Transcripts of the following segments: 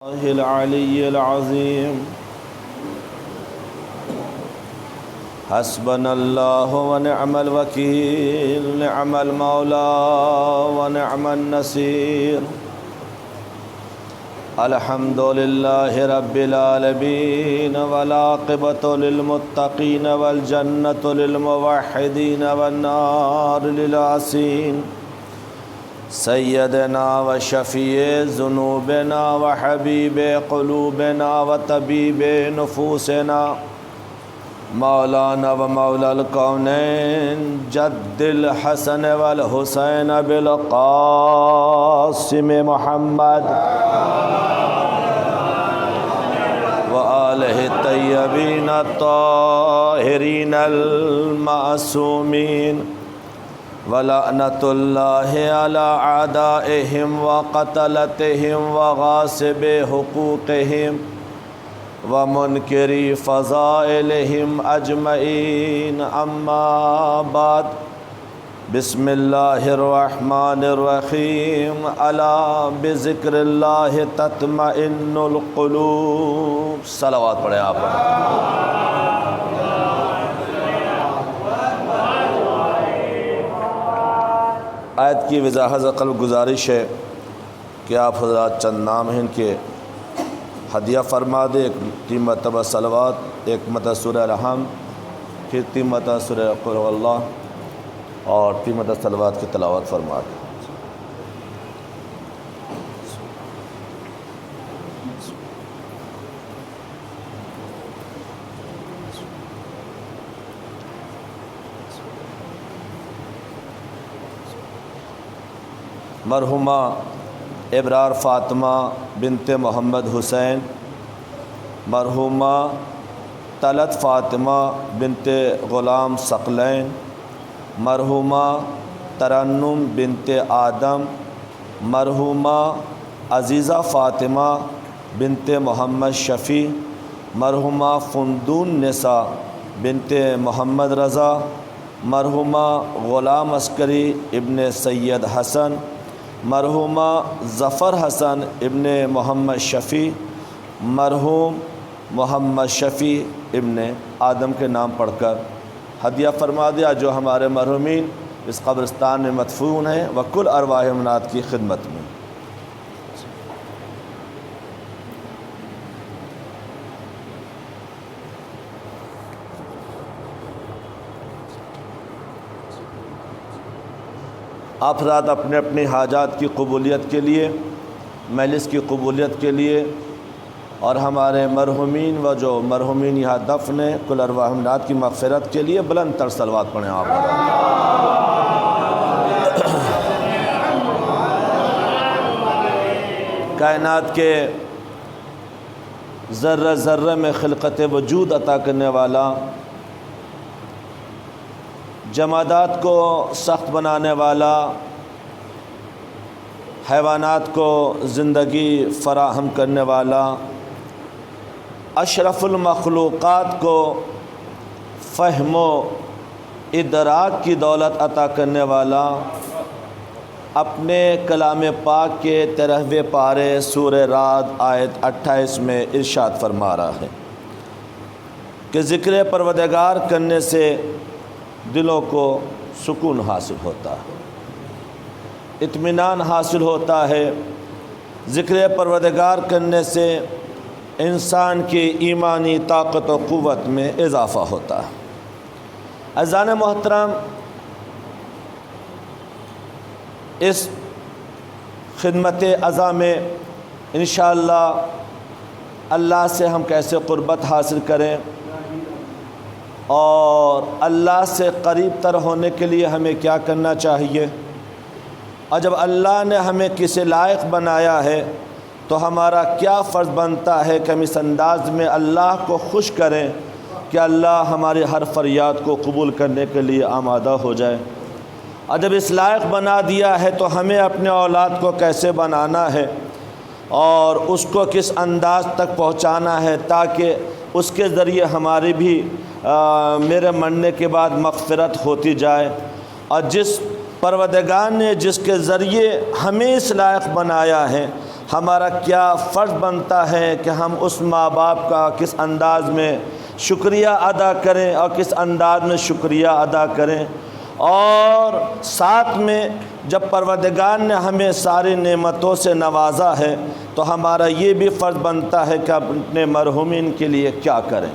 الله العلي العظيم حسبنا الله ونعم الوكيل نعم المولى ونعم النصير الحمد لله رب العالمين والعاقبة للمتقين والجنة للموحدين والنار للعاصين سیدنا و شفیع ذنوبنا و حبیب قلوبنا و طبیب نفوسنا مولانا و مولا الکونین جد الحسن والحسین بالقاسم محمد و آلہ الطیبین الطاہرین المعصومین وَلَعْنَةُ اللَّهِ عَلَىٰ أَعْدَائِهِمْ وَقَتَلَتِهِمْ وَغَاصِبِ حُقُوقِهِمْ وَمُنْكِرِ فَضَائِلِهِمْ أَجْمَعِينَ أَمَّا بَعْدُ بسم اللہ الرحمن الرحیم الا بذکر اللہ تطمئن القلوب صلوات پڑھیں آپ آیت کی وضاحت قلب گزارش ہے کہ آپ حضرات چند نام ہیں ان کے ہدیہ فرما دے، ایک 3 مرتبہ صلوات، ایک مرتبہ سورہ رحم، پھر 3 مرتبہ سورہ قل هو اللہ اور 3 مرتبہ صلوات کی تلاوت فرما دے۔ مرحومہ ابرار فاطمہ بنت محمد حسین، مرحومہ طلعت فاطمہ بنت غلام ثقلین، مرحومہ ترنم بنت آدم، مرحومہ عزیزہ فاطمہ بنت محمد شفیع، مرحومہ فندون نساء بنت محمد رضا، مرحومہ غلام عسکری ابن سید حسن، مرحومہ ظفر حسن ابن محمد شفیع، مرحوم محمد شفیع ابن آدم کے نام پڑھ کر ہدیہ فرما دیا جو ہمارے مرحومین اس قبرستان میں مدفون ہیں وکل ارواح منات کی خدمت میں۔ آپ حضرات اپنے اپنی حاجات کی قبولیت کے لیے، مجلس کی قبولیت کے لیے اور ہمارے مرحومین و جو مرحومین یہاں دفن ہیں کل ارواح منات کی مغفرت کے لیے بلند تر صلوات پڑھیں آپ۔ کائنات کے ذرہ ذرہ میں خلقت وجود عطا کرنے والا، جمادات کو سخت بنانے والا، حیوانات کو زندگی فراہم کرنے والا، اشرف المخلوقات کو فہم و ادراک کی دولت عطا کرنے والا، اپنے کلام پاک کے 13ویں پارے سورہ رعد آیت 28 میں ارشاد فرما رہا ہے کہ ذکر پروردگار کرنے سے دلوں کو سکون حاصل ہوتا ہے، اطمینان حاصل ہوتا ہے۔ ذکر پروردگار کرنے سے انسان کی ایمانی طاقت و قوت میں اضافہ ہوتا ہے۔ عزیزان محترم، اس خدمت عزا میں انشاءاللہ اللہ سے ہم کیسے قربت حاصل کریں اور اللہ سے قریب تر ہونے کے لیے ہمیں کیا کرنا چاہیے، اور جب اللہ نے ہمیں کسی لائق بنایا ہے تو ہمارا کیا فرض بنتا ہے کہ ہم اس انداز میں اللہ کو خوش کریں کہ اللہ ہماری ہر فریاد کو قبول کرنے کے لیے آمادہ ہو جائے، اور جب اس لائق بنا دیا ہے تو ہمیں اپنے اولاد کو کیسے بنانا ہے اور اس کو کس انداز تک پہنچانا ہے تاکہ اس کے ذریعے ہماری بھی میرے مرنے کے بعد مغفرت ہوتی جائے، اور جس پروردگار نے جس کے ذریعے ہمیں اس لائق بنایا ہے ہمارا کیا فرض بنتا ہے کہ ہم اس ماں باپ کا کس انداز میں شکریہ ادا کریں اور کس انداز میں شکریہ ادا کریں، اور ساتھ میں جب پروردگار نے ہمیں ساری نعمتوں سے نوازا ہے تو ہمارا یہ بھی فرض بنتا ہے کہ اپنے مرحومین کے لیے کیا کریں۔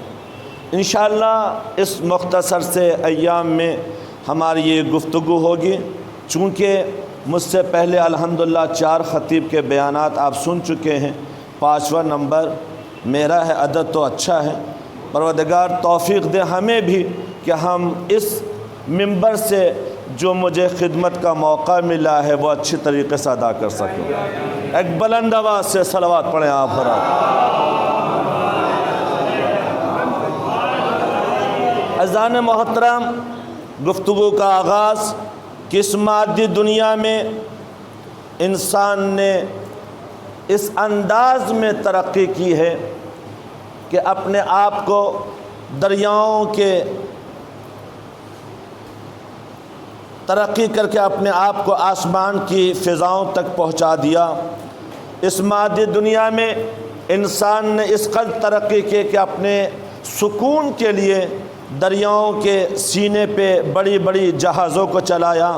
انشاءاللہ اس مختصر سے ایام میں ہماری یہ گفتگو ہوگی۔ چونکہ مجھ سے پہلے الحمدللہ 4 خطیب کے بیانات آپ سن چکے ہیں، 5واں نمبر میرا ہے۔ عدد تو اچھا ہے، پروردگار توفیق دے ہمیں بھی کہ ہم اس منبر سے جو مجھے خدمت کا موقع ملا ہے وہ اچھی طریقے سے ادا کر سکوں۔ ایک بلند آواز سے صلوات پڑھیں آپ حضرات۔ عزیزان محترم، گفتگو کا آغاز کس مادی دنیا میں انسان نے اس انداز میں ترقی کی ہے کہ اپنے آپ کو دریاؤں کے ترقی کر کے اپنے آپ کو آسمان کی فضاؤں تک پہنچا دیا۔ اس مادی دنیا میں انسان نے اس قدر ترقی کی کہ اپنے سکون کے لیے دریاؤں کے سینے پہ بڑی بڑی جہازوں کو چلایا۔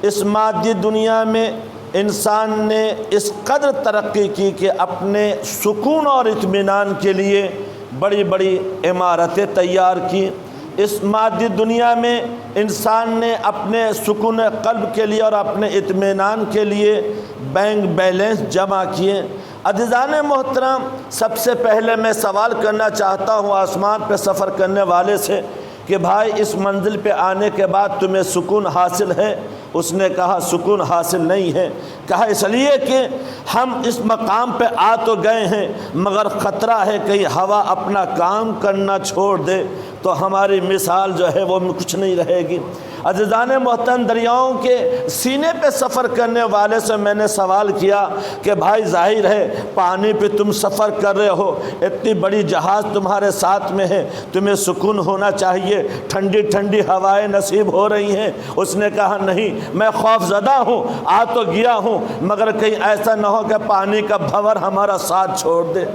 اس مادی دنیا میں انسان نے اس قدر ترقی کی کہ اپنے سکون اور اطمینان کے لیے بڑی بڑی عمارتیں تیار کی۔ اس مادی دنیا میں انسان نے اپنے سکون قلب کے لیے اور اپنے اطمینان کے لیے بینک بیلنس جمع کیے۔ عزیزان محترم، سب سے پہلے میں سوال کرنا چاہتا ہوں آسمان پہ سفر کرنے والے سے کہ بھائی اس منزل پہ آنے کے بعد تمہیں سکون حاصل ہے؟ اس نے کہا سکون حاصل نہیں ہے۔ کہا اس لیے کہ ہم اس مقام پہ آ تو گئے ہیں مگر خطرہ ہے کہیں ہوا اپنا کام کرنا چھوڑ دے تو ہماری مثال جو ہے وہ کچھ نہیں رہے گی۔ عزیزان محترم، دریاؤں کے سینے پہ سفر کرنے والے سے میں نے سوال کیا کہ بھائی ظاہر ہے پانی پہ تم سفر کر رہے ہو، اتنی بڑی جہاز تمہارے ساتھ میں ہے، تمہیں سکون ہونا چاہیے، ٹھنڈی ٹھنڈی ہوائیں نصیب ہو رہی ہیں۔ اس نے کہا نہیں، میں خوف زدہ ہوں، آ تو گیا ہوں مگر کہیں ایسا نہ ہو کہ پانی کا بھنور ہمارا ساتھ چھوڑ دے۔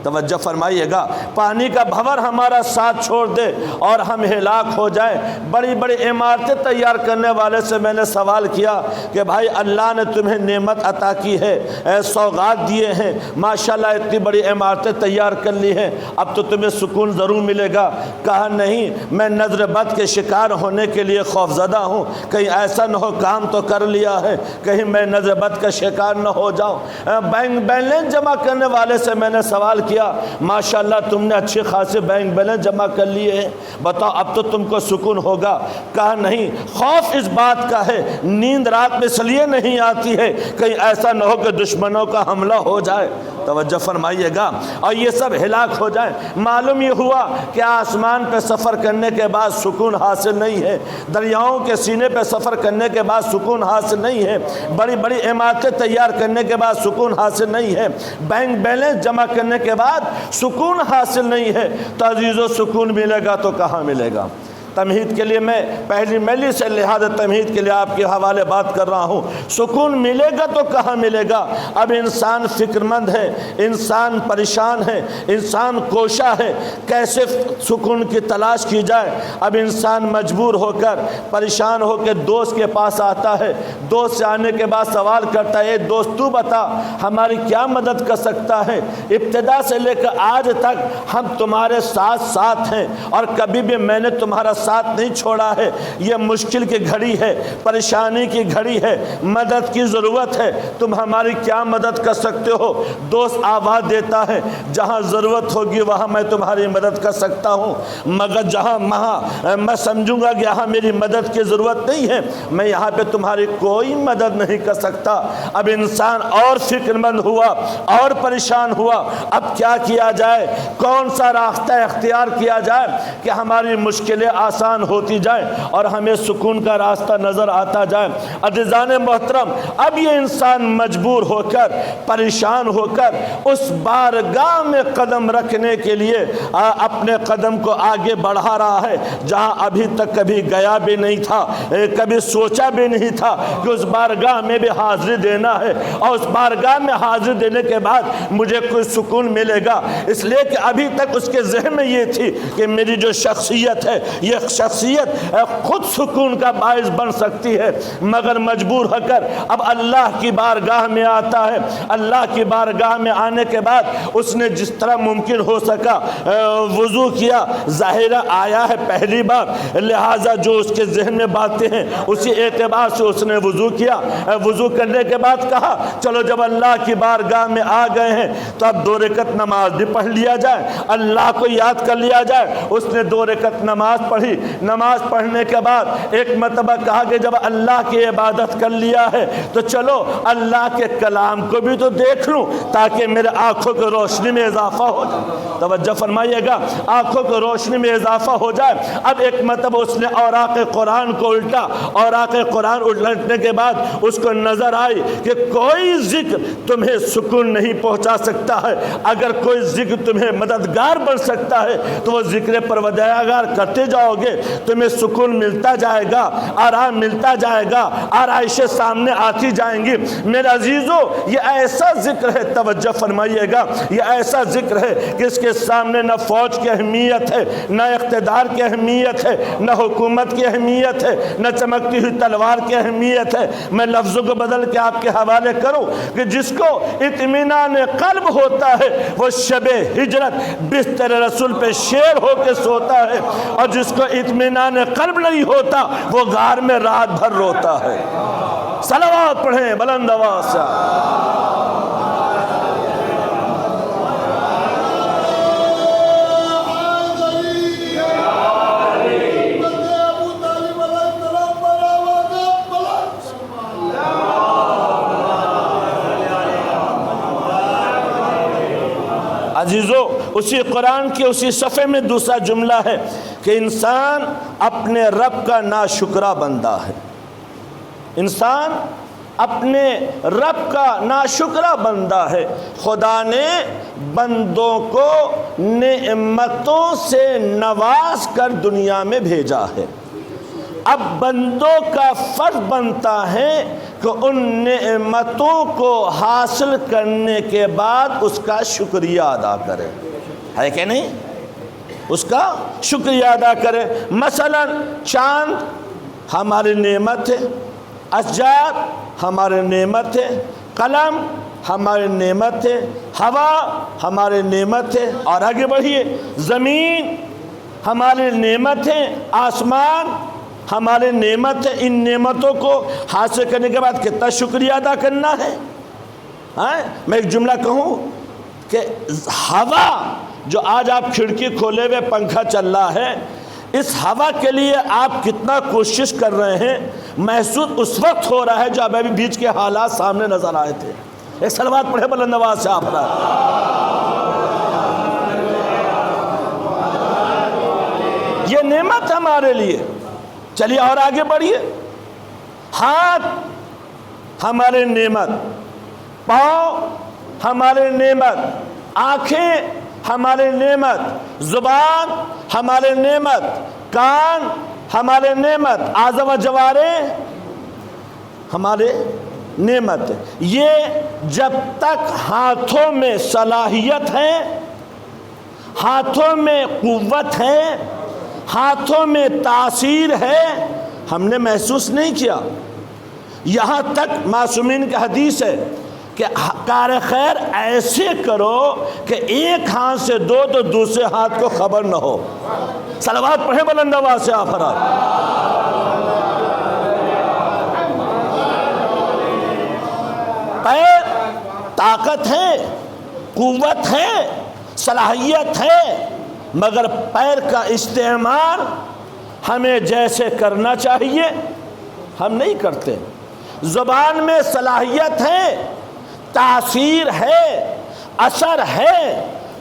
توجہ فرمائیے گا، پانی کا بھنور ہمارا ساتھ چھوڑ دے اور ہم ہلاک ہو جائیں۔ بڑی بڑی عمارتیں تیار کرنے والے سے میں نے سوال کیا کہ بھائی اللہ نے تمہیں نعمت عطا کی ہے، سوغات دیے ہیں، ماشاءاللہ اتنی بڑی عمارتیں تیار کر لی ہیں، اب تو تمہیں سکون ضرور ملے گا۔ کہا نہیں، میں نظر بد کے شکار ہونے کے لیے خوف زدہ ہوں، کہیں ایسا نہ ہو کام تو کر لیا ہے کہیں میں نظر بد کا شکار نہ ہو جاؤں۔ بینک بیلنس جمع کرنے والے سے میں نے سوال کیا ماشاءاللہ تم نے اچھے خاصے بینک بیلنس جمع کر لیے ہیں، بتاؤ اب تو تم کو سکون ہوگا؟ کہا نہیں، خوف اس بات کا ہے، نیند رات میں اس لیے نہیں آتی ہے کہیں ایسا نہ ہو کہ دشمنوں کا حملہ ہو جائے۔ توجہ فرمائیے گا، اور یہ سب ہلاک ہو جائیں۔ معلوم یہ ہوا کہ آسمان پہ سفر کرنے کے بعد سکون حاصل نہیں ہے، دریاؤں کے سینے پہ سفر کرنے کے بعد سکون حاصل نہیں ہے، بڑی بڑی عمارتیں تیار کرنے کے بعد سکون حاصل نہیں ہے، بینک بیلنس جمع کرنے کے بعد سکون حاصل نہیں ہے، تو عزیزو سکون ملے گا تو کہاں ملے گا؟ تمہید کے لیے میں پہلی ملی سے لحاظ تمہید کے لیے آپ کے حوالے بات کر رہا ہوں۔ سکون ملے گا تو کہاں ملے گا؟ اب انسان فکر مند ہے، انسان پریشان ہے، انسان کوشاں ہے، کیسے سکون کی تلاش کی جائے؟ اب انسان مجبور ہو کر پریشان ہو کے دوست کے پاس آتا ہے، دوست سے آنے کے بعد سوال کرتا ہے، اے دوست تو بتا ہماری کیا مدد کر سکتا ہے؟ ابتدا سے لے کر آج تک ہم تمہارے ساتھ ساتھ ہیں اور کبھی بھی میں نے تمہارا ساتھ نہیں چھوڑا ہے، یہ مشکل کی گھڑی ہے، پریشانی کی گھڑی ہے، مدد کی ضرورت ہے، تم ہماری کیا مدد کر سکتے ہو؟ دوست آواز دیتا ہے جہاں ضرورت ہوگی وہاں میں تمہاری مدد کر سکتا ہوں، مگر جہاں میں سمجھوں گا کہ یہاں میری مدد کی ضرورت نہیں ہے میں یہاں پہ تمہاری کوئی مدد نہیں کر سکتا۔ اب انسان اور فکر مند ہوا اور پریشان ہوا، اب کیا کیا جائے؟ کون سا راستہ اختیار کیا جائے کہ ہماری مشکلیں آسان ہوتی جائے اور ہمیں سکون کا راستہ نظر آتا جائے۔ عزیزان محترم، اب یہ انسان مجبور ہو کر، پریشان ہو کر اس بارگاہ میں قدم رکھنے کے لیے اپنے قدم کو آگے بڑھا رہا ہے جہاں ابھی تک کبھی گیا بھی نہیں تھا، کبھی سوچا بھی نہیں تھا کہ اس بارگاہ میں بھی حاضری دینا ہے اور اس بارگاہ میں حاضری دینے کے بعد مجھے کوئی سکون ملے گا۔ اس لیے کہ ابھی تک اس کے ذہن میں یہ تھی کہ میری جو شخصیت ہے، یہ شخصیت خود سکون کا باعث بن سکتی ہے، مگر مجبور ہو کر اب اللہ کی بارگاہ میں آتا ہے۔ اللہ کی بارگاہ میں آنے کے بعد اس نے جس طرح ممکن ہو سکا وضو کیا، ظاہرہ آیا ہے پہلی بار، لہٰذا جو اس کے ذہن میں باتیں ہیں اسی اعتبار سے اس نے وضو کیا۔ وضو کرنے کے بعد کہا چلو جب اللہ کی بارگاہ میں آ گئے ہیں تو اب 2 رکعت نماز بھی پڑھ لیا جائے، اللہ کو یاد کر لیا جائے۔ اس نے 2 رکعت نماز پڑھی۔ نماز پڑھنے کے بعد ایک مرتبہ کہا کہ جب اللہ کی عبادت کر لیا ہے تو چلو اللہ کے کلام کو بھی تو دیکھ لوں تاکہ میرے آنکھوں کی روشنی میں اضافہ ہو جائے۔ توجہ فرمائیے گا، آنکھوں کی روشنی میں اضافہ ہو جائے۔ اب ایک مرتبہ اس نے اوراق قرآن کو الٹا، اوراق قرآن الٹنے کے بعد اس کو نظر آئی کہ کوئی ذکر تمہیں سکون نہیں پہنچا سکتا ہے، اگر کوئی ذکر تمہیں مددگار بن سکتا ہے تو وہ ذکر پروردگار کرتے جاؤ گے، تمہیں سکون ملتا جائے گا، آرام ملتا جائے گا، آرائشیں سامنے آتی جائیں گی۔ میرے عزیزو، یہ ایسا ذکر ہے، توجہ فرمائیے گا، یہ ایسا ذکر ہے کہ اس کے سامنے نہ فوج کی اہمیت ہے، نہ اقتدار کی اہمیت ہے، نہ حکومت کی اہمیت ہے، نہ چمکتی ہوئی تلوار کی اہمیت ہے۔ میں لفظوں کو بدل کے آپ کے حوالے کروں کہ جس کو اطمینان قلب ہوتا ہے وہ شب ہجرت بستر رسول پہ شیر ہو کے سوتا ہے، اور جس کو اطمینان قلب نہیں ہوتا وہ غار میں رات بھر روتا ہے۔ صلوات پڑھیں بلند آواز سے۔ عزیزو، اسی قرآن کے اسی صفحے میں دوسرا جملہ ہے کہ انسان اپنے رب کا ناشکرہ بندہ ہے۔ انسان اپنے رب کا ناشکرہ بندہ ہے۔ خدا نے بندوں کو نعمتوں سے نواز کر دنیا میں بھیجا ہے۔ اب بندوں کا فرض بنتا ہے کہ ان نعمتوں کو حاصل کرنے کے بعد اس کا شکریہ ادا کرے، ہے کہ نہیں؟ اس کا شکریہ ادا کرے۔ مثلا چاند ہماری نعمت ہے، اشجار ہماری نعمت ہے، قلم ہماری نعمت ہے، ہوا ہماری نعمت ہے، اور آگے بڑھیے، زمین ہماری نعمت ہے، آسمان ہماری نعمت ہے۔ ان نعمتوں کو حاصل کرنے کے بعد کتنا شکریہ ادا کرنا ہے۔ میں ایک جملہ کہوں کہ ہوا جو آج آپ کھڑکی کھولے ہوئے پنکھا چل رہا ہے، اس ہوا کے لیے آپ کتنا کوشش کر رہے ہیں، محسوس اس وقت ہو رہا ہے جو ابھی بیچ کے حالات سامنے نظر آئے تھے۔ ایک صلوات پڑھے بلند آواز سے آپ پر۔ یہ نعمت ہمارے لیے۔ چلیے اور آگے بڑھیے، ہاتھ ہمارے نعمت، پاؤں ہمارے نعمت، آنکھیں ہمارے نعمت، زبان ہمارے نعمت، کان ہمارے نعمت، اعضاء و جوارح ہمارے نعمت۔ یہ جب تک ہاتھوں میں صلاحیت ہے، ہاتھوں میں قوت ہے، ہاتھوں میں تاثیر ہے، ہم نے محسوس نہیں کیا۔ یہاں تک معصومین کی حدیث ہے کہ کار خیر ایسے کرو کہ ایک ہاتھ سے دو تو دوسرے ہاتھ کو خبر نہ ہو۔ صلوات پڑھیں بلند آواز سے آپ۔ پیر طاقت ہے، قوت ہے، صلاحیت ہے، مگر پیر کا استعمال ہمیں جیسے کرنا چاہیے ہم نہیں کرتے۔ زبان میں صلاحیت ہے، تاثیر ہے، اثر ہے،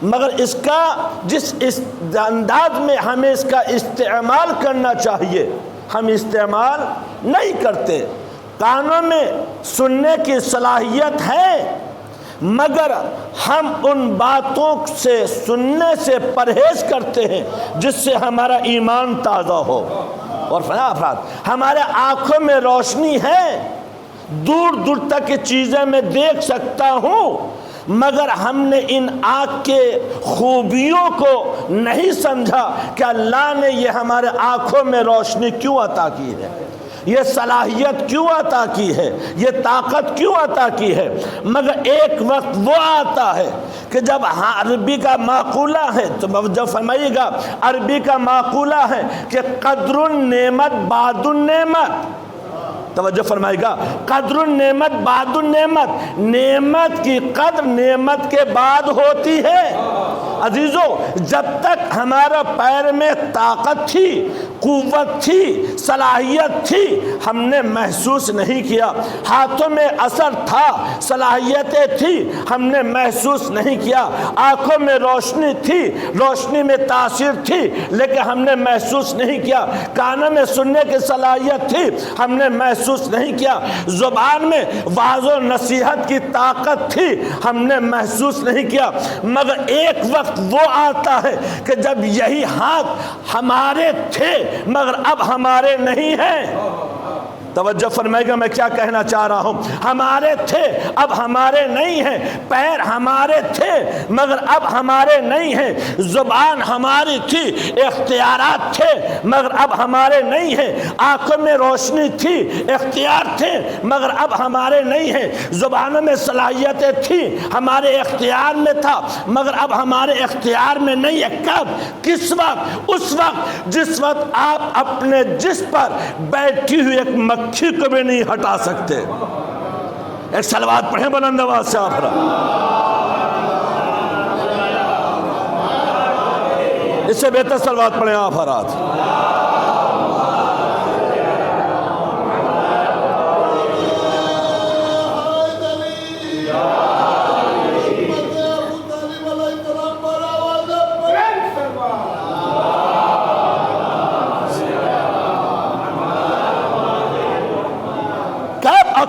مگر اس کا جس انداز میں ہمیں اس کا استعمال کرنا چاہیے ہم استعمال نہیں کرتے۔ کانوں میں سننے کی صلاحیت ہے مگر ہم ان باتوں سے سننے سے پرہیز کرتے ہیں جس سے ہمارا ایمان تازہ ہو۔ اور افراد ہمارے آنکھوں میں روشنی ہے، دور دور تک کی چیزیں میں دیکھ سکتا ہوں، مگر ہم نے ان آنکھ کے خوبیوں کو نہیں سمجھا کہ اللہ نے یہ ہمارے آنکھوں میں روشنی کیوں عطا کی ہے، یہ صلاحیت کیوں عطا کی ہے، یہ طاقت کیوں عطا کی ہے۔ مگر ایک وقت وہ آتا ہے کہ جب عربی کا معقولہ ہے، تو جب فرمائیے گا عربی کا معقولہ ہے کہ قدر النعمت بعد النعمت، توجہ فرمائے گا، قدر النعمت بعد النعمت، نعمت کی قدر نعمت کے بعد ہوتی ہے۔ عزیزو، جب تک ہمارا پیر میں طاقت تھی، قوت تھی، صلاحیت تھی، ہم نے محسوس نہیں کیا۔ ہاتھوں میں اثر تھا، صلاحیتیں تھی، ہم نے محسوس نہیں کیا۔ آنکھوں میں روشنی تھی، روشنی میں تاثیر تھی، لیکن ہم نے محسوس نہیں کیا۔ کانوں میں سننے کی صلاحیت تھی، ہم نے محسوس نہیں کیا۔ زبان میں وعظ و نصیحت کی طاقت تھی، ہم نے محسوس نہیں کیا۔ مگر ایک وقت وہ آتا ہے کہ جب یہی ہاتھ ہمارے تھے مگر اب ہمارے نہیں ہیں۔ توجہ فرمائے گا میں کیا کہنا چاہ رہا ہوں، ہمارے تھے اب ہمارے نہیں ہیں، پیر ہمارے تھے مگر اب ہمارے نہیں ہیں، زبان ہماری تھی، اختیارات تھے مگر اب ہمارے نہیں ہیں، آنکھوں میں روشنی تھی، اختیار تھے مگر اب ہمارے نہیں ہیں، زبانوں میں صلاحیتیں تھیں، ہمارے اختیار میں تھا مگر اب ہمارے اختیار میں نہیں ہے۔ کب؟ کس وقت؟ اس وقت جس وقت آپ اپنے جسم پر بیٹھی ہوئی ایک مکھی کو بھی نہیں ہٹا سکتے۔ ایک صلوات پڑھیں بلند آواز سے آپ۔ اس سے بہتر صلوات پڑھیں آپ حضرات۔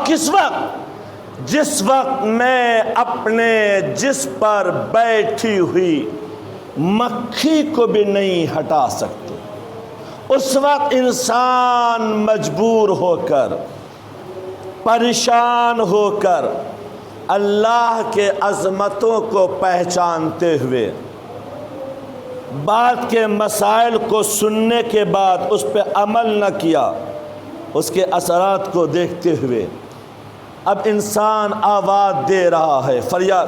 کس وقت؟ جس وقت میں اپنے جسم پر بیٹھی ہوئی مکھی کو بھی نہیں ہٹا سکتے، اس وقت انسان مجبور ہو کر، پریشان ہو کر، اللہ کے عظمتوں کو پہچانتے ہوئے، بات کے مسائل کو سننے کے بعد اس پہ عمل نہ کیا، اس کے اثرات کو دیکھتے ہوئے اب انسان آواز دے رہا ہے، فریاد۔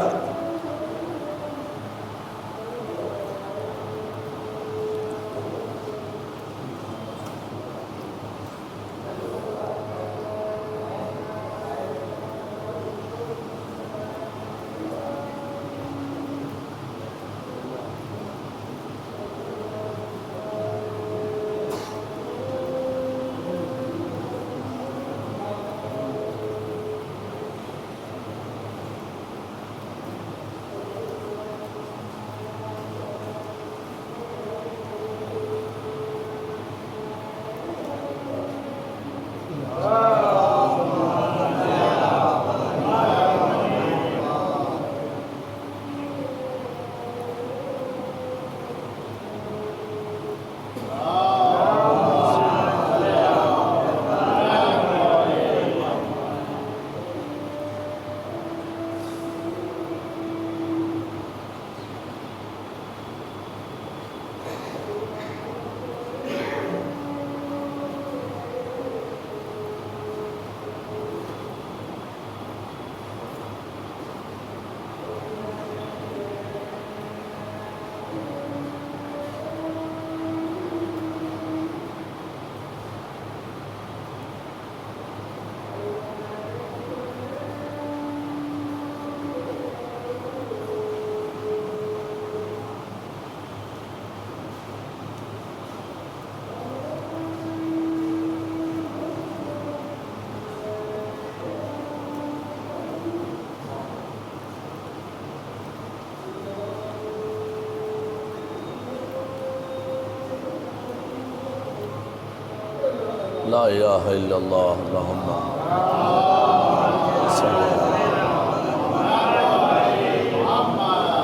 لا الہ الا اللہ اللہم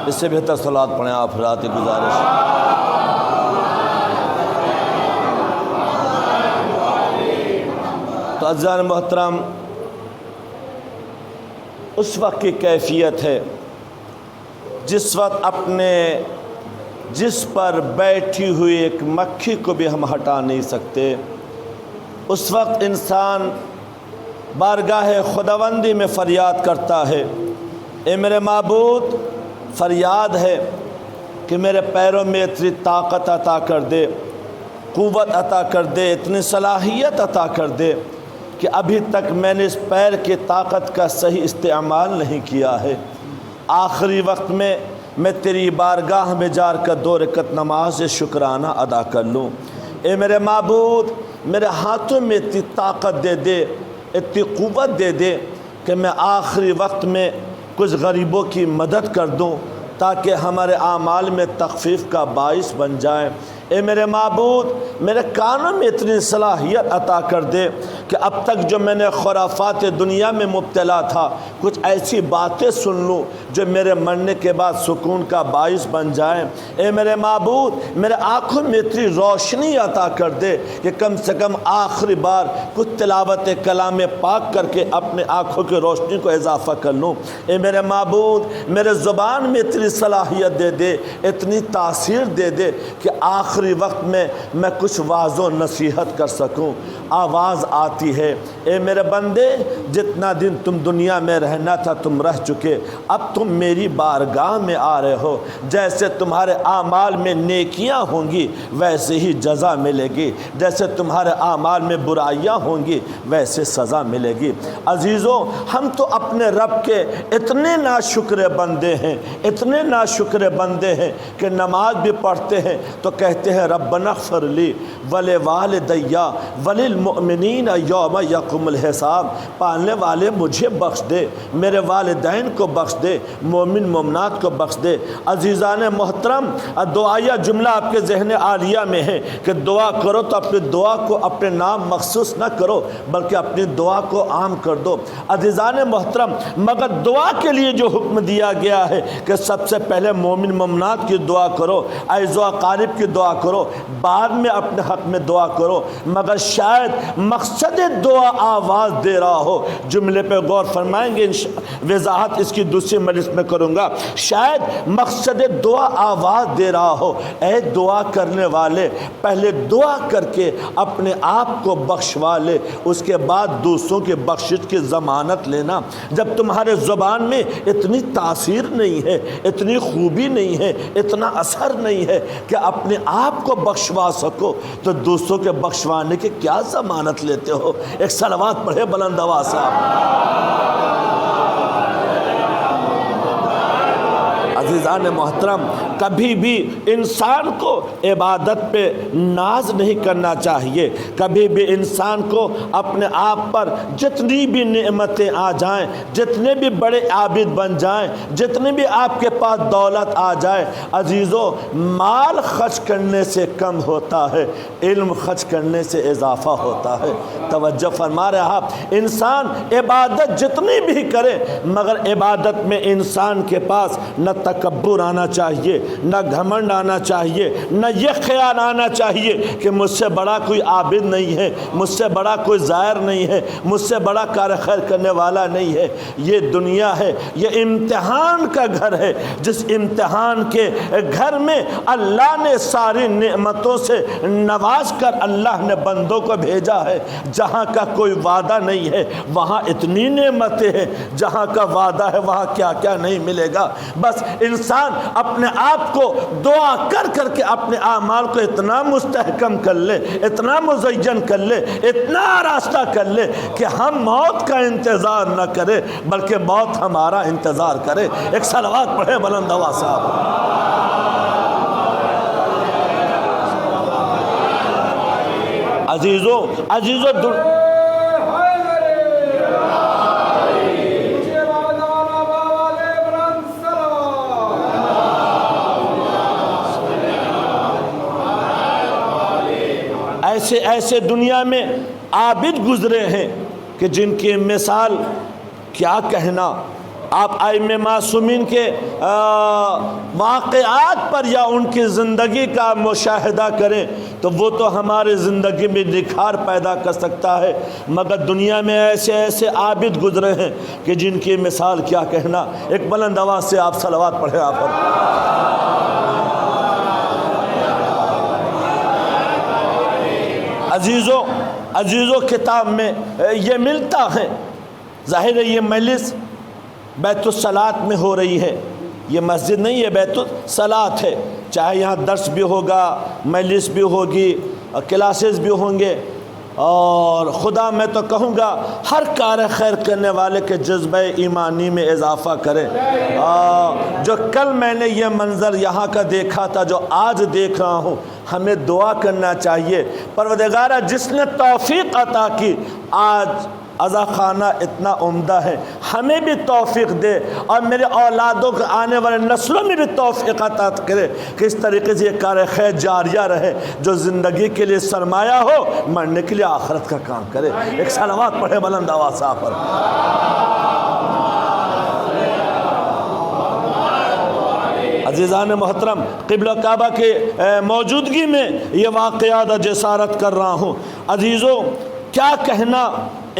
اس سے بہتر صلوات پڑھیں آپ حضرات کی گزارش۔ تو عزیزان محترم، اس وقت کی کیفیت ہے جس وقت اپنے جس پر بیٹھی ہوئی ایک مکھی کو بھی ہم ہٹا نہیں سکتے، اس وقت انسان بارگاہ خداوندی میں فریاد کرتا ہے، اے میرے معبود، فریاد ہے کہ میرے پیروں میں اتنی طاقت عطا کر دے، قوت عطا کر دے، اتنی صلاحیت عطا کر دے کہ ابھی تک میں نے اس پیر کی طاقت کا صحیح استعمال نہیں کیا ہے۔ آخری وقت میں تیری بارگاہ میں جا کر 2 رکعت نماز شکرانہ ادا کر لوں۔ اے میرے معبود، میرے ہاتھوں میں اتنی طاقت دے دے، اتنی قوت دے دے کہ میں آخری وقت میں کچھ غریبوں کی مدد کر دوں تاکہ ہمارے اعمال میں تخفیف کا باعث بن جائیں۔ اے میرے معبود، میرے کانوں میں اتنی صلاحیت عطا کر دے کہ اب تک جو میں نے خرافات دنیا میں مبتلا تھا، کچھ ایسی باتیں سن لوں جو میرے مرنے کے بعد سکون کا باعث بن جائیں۔ اے میرے معبود، میرے آنکھوں میں اتنی روشنی عطا کر دے کہ کم سے کم آخری بار کچھ تلاوت کلام پاک کر کے اپنے آنکھوں کی روشنی کو اضافہ کر لوں۔ اے میرے معبود، میرے زبان میں اتنی صلاحیت دے دے، اتنی تاثیر دے دے کہ آخری وقت میں کچھ واعظ و نصیحت کر سکوں۔ آواز آتی ہے، اے میرے بندے، جتنا دن تم دنیا میں رہنا تھا تم رہ چکے، اب تم میری بارگاہ میں آ رہے ہو، جیسے تمہارے اعمال میں نیکیاں ہوں گی ویسے ہی جزا ملے گی، جیسے تمہارے اعمال میں برائیاں ہوں گی ویسے سزا ملے گی۔ عزیزوں، ہم تو اپنے رب کے اتنے ناشکر بندے ہیں، اتنے ناشکر بندے ہیں کہ نماز بھی پڑھتے ہیں تو کہتے ہیں ربنا اغفر لی ولوالدی وللمؤمنین یوم یقوم الحساب، پالنے والے مجھے بخش دے، میرے والدین کو بخش دے، مومن مومنات کو بخش دے۔ عزیزان محترم، دعائیہ جملہ آپ کے ذہن عالیہ میں ہے کہ دعا کرو تو اپنی دعا کو اپنے نام مخصوص نہ کرو بلکہ اپنی دعا کو عام کر دو۔ عزیزان محترم، مگر دعا کے لیے جو حکم دیا گیا ہے کہ سب سے پہلے مومن مومنات کی دعا کرو، عیز و اقارب کی دعا کرو، بعد میں اپنے حق میں دعا کرو، مگر شاید مقصد دعا آواز دے رہا ہو۔ جملے پہ غور فرمائیں گے، وضاحت اس کی دوسری مجلس میں کروں گا۔ شاید مقصد دعا آواز دے رہا ہو، اے دعا کرنے والے، پہلے دعا کر کے اپنے آپ کو بخشوا لے، اس کے بعد دوسروں کی بخشش کی ضمانت لینا۔ جب تمہارے زبان میں اتنی تاثیر نہیں ہے، اتنی خوبی نہیں ہے، اتنا اثر نہیں ہے کہ اپنے آپ کو بخشوا سکو تو دوسروں کے بخشوانے کی کیا ضمانت لیتے ہو؟ ایک صلوات پڑھے بلند آواز سے آپ۔ عزیزان محترم، کبھی بھی انسان کو عبادت پہ ناز نہیں کرنا چاہیے، کبھی بھی انسان کو اپنے آپ پر جتنی بھی نعمتیں آ جائیں، جتنے بھی بڑے عابد بن جائیں، جتنے بھی آپ کے پاس دولت آ جائے، عزیزو، مال خرچ کرنے سے کم ہوتا ہے، علم خرچ کرنے سے اضافہ ہوتا ہے۔ توجہ فرما رہے آپ، انسان عبادت جتنی بھی کرے مگر عبادت میں انسان کے پاس نہ تکبر آنا چاہیے، نہ گھمنڈ آنا چاہیے، نہ یہ خیال آنا چاہیے کہ مجھ سے بڑا کوئی عابد نہیں ہے، مجھ سے بڑا کوئی زائر نہیں ہے، مجھ سے بڑا کار خیر کرنے والا نہیں ہے۔ یہ دنیا ہے، یہ امتحان کا گھر ہے، جس امتحان کے گھر میں اللہ نے ساری نعمتوں سے نواز کر اللہ نے بندوں کو بھیجا ہے۔ جہاں کا کوئی وعدہ نہیں ہے وہاں اتنی نعمتیں ہیں، جہاں کا وعدہ ہے وہاں کیا کیا نہیں ملے گا۔ بس انسان اپنے آپ کو دعا کر کر کے اپنے اعمال کو اتنا مستحکم کر لے، اتنا مزین کر لے، اتنا راستہ کر لے کہ ہم موت کا انتظار نہ کرے بلکہ موت ہمارا انتظار کرے۔ ایک صلوات پڑھے بلند آواز صاحب۔ عزیزوں ایسے دنیا میں عابد گزرے ہیں کہ جن کی مثال کیا کہنا. آپ ائمہ معصومین کے واقعات پر یا ان کی زندگی کا مشاہدہ کریں تو وہ تو ہمارے زندگی میں نکھار پیدا کر سکتا ہے، مگر دنیا میں ایسے ایسے عابد گزرے ہیں کہ جن کی مثال کیا کہنا. ایک بلند آواز سے آپ صلوات پڑھیں آپ پر. عزیزو کتاب میں یہ ملتا ہے. ظاہر ہے یہ مجلس بیت الصلاۃ میں ہو رہی ہے، یہ مسجد نہیں ہے، بیت الصلاۃ ہے. چاہے یہاں درس بھی ہوگا، مجلس بھی ہوگی، کلاسز بھی ہوں گے، اور خدا میں تو کہوں گا ہر کار خیر کرنے والے کے جذبہ ایمانی میں اضافہ کرے. جو کل میں نے یہ منظر یہاں کا دیکھا تھا، جو آج دیکھ رہا ہوں، ہمیں دعا کرنا چاہیے پروردگارہ جس نے توفیق عطا کی آج عزا خانہ اتنا عمدہ ہے، ہمیں بھی توفیق دے اور میرے اولادوں کے آنے والے نسلوں میں بھی توفیق عطا کرے کہ اس طریقے سے یہ کار خیر جاریہ رہے، جو زندگی کے لیے سرمایہ ہو، مرنے کے لیے آخرت کا کام کرے. ایک صلوات پڑھے بلند آواز پر. عزیزان محترم، قبلہ کعبہ کے موجودگی میں یہ واقعات جسارت کر رہا ہوں. عزیزوں، کیا کہنا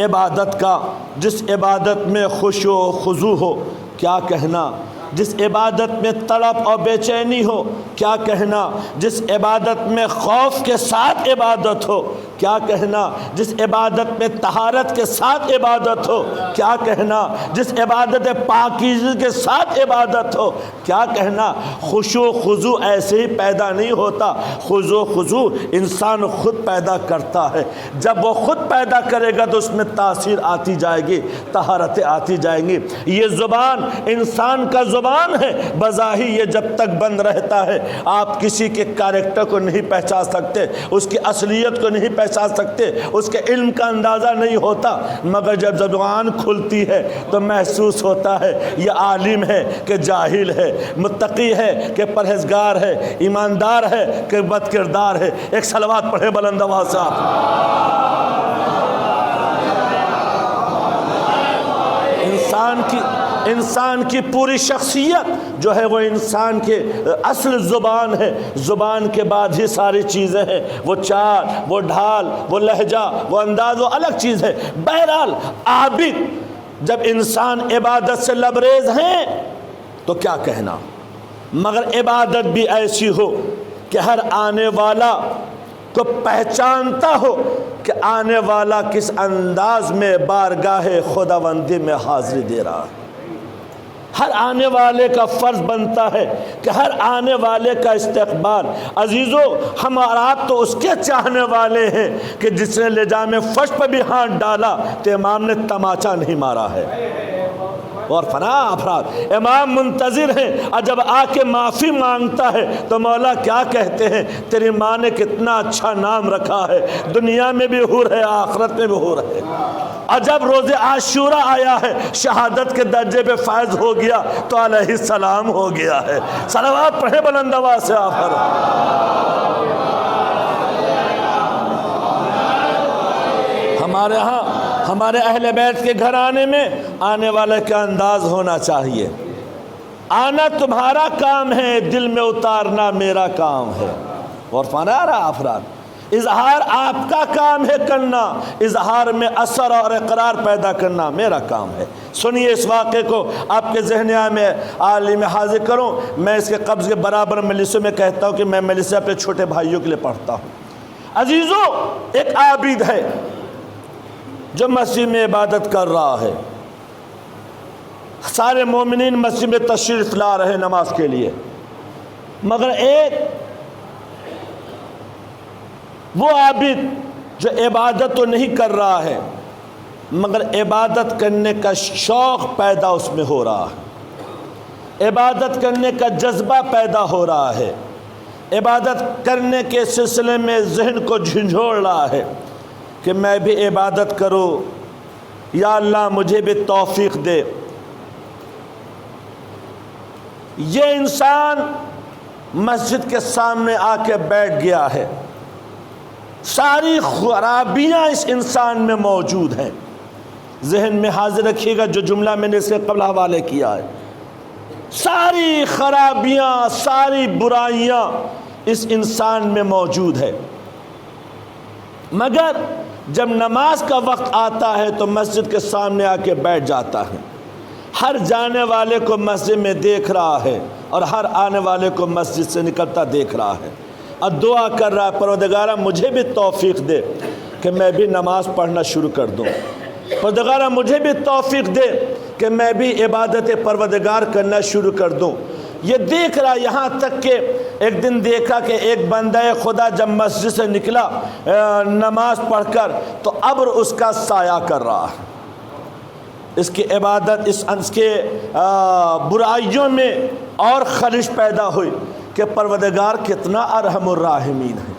عبادت کا، جس عبادت میں خشوع و خضوع ہو، کیا کہنا جس عبادت میں تڑپ اور بے چینی ہو، کیا کہنا جس عبادت میں خوف کے ساتھ عبادت ہو، کیا کہنا جس عبادت میں طہارت کے ساتھ عبادت ہو، کیا کہنا جس عبادت پاکیزگی کے ساتھ عبادت ہو، کیا کہنا. خشوع و خضوع ایسے ہی پیدا نہیں ہوتا، خضوع و خضوع انسان خود پیدا کرتا ہے. جب وہ خود پیدا کرے گا تو اس میں تاثیر آتی جائے گی، طہارتیں آتی جائیں گی. یہ زبان انسان کا زبان ہے، بظاہر یہ جب تک بند رہتا ہے آپ کسی کے کیریکٹر کو نہیں پہچان سکتے، اس کی اصلیت کو نہیں پہچان سکتے، اس کے علم کا اندازہ نہیں ہوتا. مگر جب زبان کھلتی ہے تو محسوس ہوتا ہے یہ عالم ہے کہ جاہل ہے، متقی ہے کہ پرہیزگار ہے، ایماندار ہے کہ بد کردار ہے. ایک صلوات پڑھے بلند آواز سے آپ. انسان کی پوری شخصیت جو ہے وہ انسان کے اصل زبان ہے. زبان کے بعد ہی ساری چیزیں ہیں، وہ چال، وہ ڈھال، وہ لہجہ، وہ انداز، وہ الگ چیز ہے. بہرحال عابد جب انسان عبادت سے لبریز ہیں تو کیا کہنا. مگر عبادت بھی ایسی ہو کہ ہر آنے والا کو پہچانتا ہو کہ آنے والا کس انداز میں بارگاہ خداوندی میں حاضری دے رہا ہے. ہر آنے والے کا فرض بنتا ہے کہ ہر آنے والے کا استقبال. عزیزو، ہمارا آپ تو اس کے چاہنے والے ہیں کہ جس نے لجام فرش پر بھی ہاتھ ڈالا تو امام نے تماچا نہیں مارا ہے. اور فنا افراد امام منتظر ہیں، اور جب آ کے معافی مانگتا ہے تو مولا کیا کہتے ہیں، تیری ماں نے کتنا اچھا نام رکھا ہے، دنیا میں بھی حور ہے، آخرت میں بھی حور ہے. اور جب روز عاشورہ آیا ہے، شہادت کے درجے پہ فائز ہو گیا تو علیہ السلام ہو گیا ہے. صلوات پڑھے بلند آواز سے آپ پر. ہمارے ہاں ہمارے اہل بیت کے گھرانے میں آنے والے کا انداز ہونا چاہیے. آنا تمہارا کام ہے، دل میں اتارنا میرا کام ہے. اور فنا رہا افراد، اظہار آپ کا کام ہے کرنا، اظہار میں اثر اور اقرار پیدا کرنا میرا کام ہے. سنیے اس واقعے کو آپ کے ذہنیہ میں عالم حاضر کروں. میں اس کے قبض کے برابر مجلسوں میں کہتا ہوں کہ میں مجلسیں اپنے چھوٹے بھائیوں کے لیے پڑھتا ہوں. عزیزو، ایک عابد ہے جو مسجد میں عبادت کر رہا ہے. سارے مومنین مسجد میں تشریف لا رہے نماز کے لیے، مگر ایک وہ عابد جو عبادت تو نہیں کر رہا ہے مگر عبادت کرنے کا شوق پیدا اس میں ہو رہا ہے، عبادت کرنے کا جذبہ پیدا ہو رہا ہے، عبادت کرنے کے سلسلے میں ذہن کو جھنجھوڑ رہا ہے کہ میں بھی عبادت کروں، یا اللہ مجھے بھی توفیق دے. یہ انسان مسجد کے سامنے آ کے بیٹھ گیا ہے. ساری خرابیاں اس انسان میں موجود ہیں۔ ذہن میں حاضر رکھیے گا جو جملہ میں نے اس سے قبل حوالے کیا ہے، ساری خرابیاں، ساری برائیاں اس انسان میں موجود ہے، مگر جب نماز کا وقت آتا ہے تو مسجد کے سامنے آ کے بیٹھ جاتا ہے، ہر جانے والے کو مسجد میں دیکھ رہا ہے اور ہر آنے والے کو مسجد سے نکلتا دیکھ رہا ہے، اور دعا کر رہا ہے پروردگارہ مجھے بھی توفیق دے کہ میں بھی نماز پڑھنا شروع کر دوں، پروردگارہ مجھے بھی توفیق دے کہ میں بھی عبادت پروردگار کرنا شروع کر دوں۔ یہ دیکھ رہا، یہاں تک کہ ایک دن دیکھا کہ ایک بندہ خدا جب مسجد سے نکلا نماز پڑھ کر تو ابر اس کا سایہ کر رہا ہے، اس کی عبادت، اس کے برائیوں میں اور خلش پیدا ہوئی کہ پروردگار کتنا ارحم الراحمین ہے،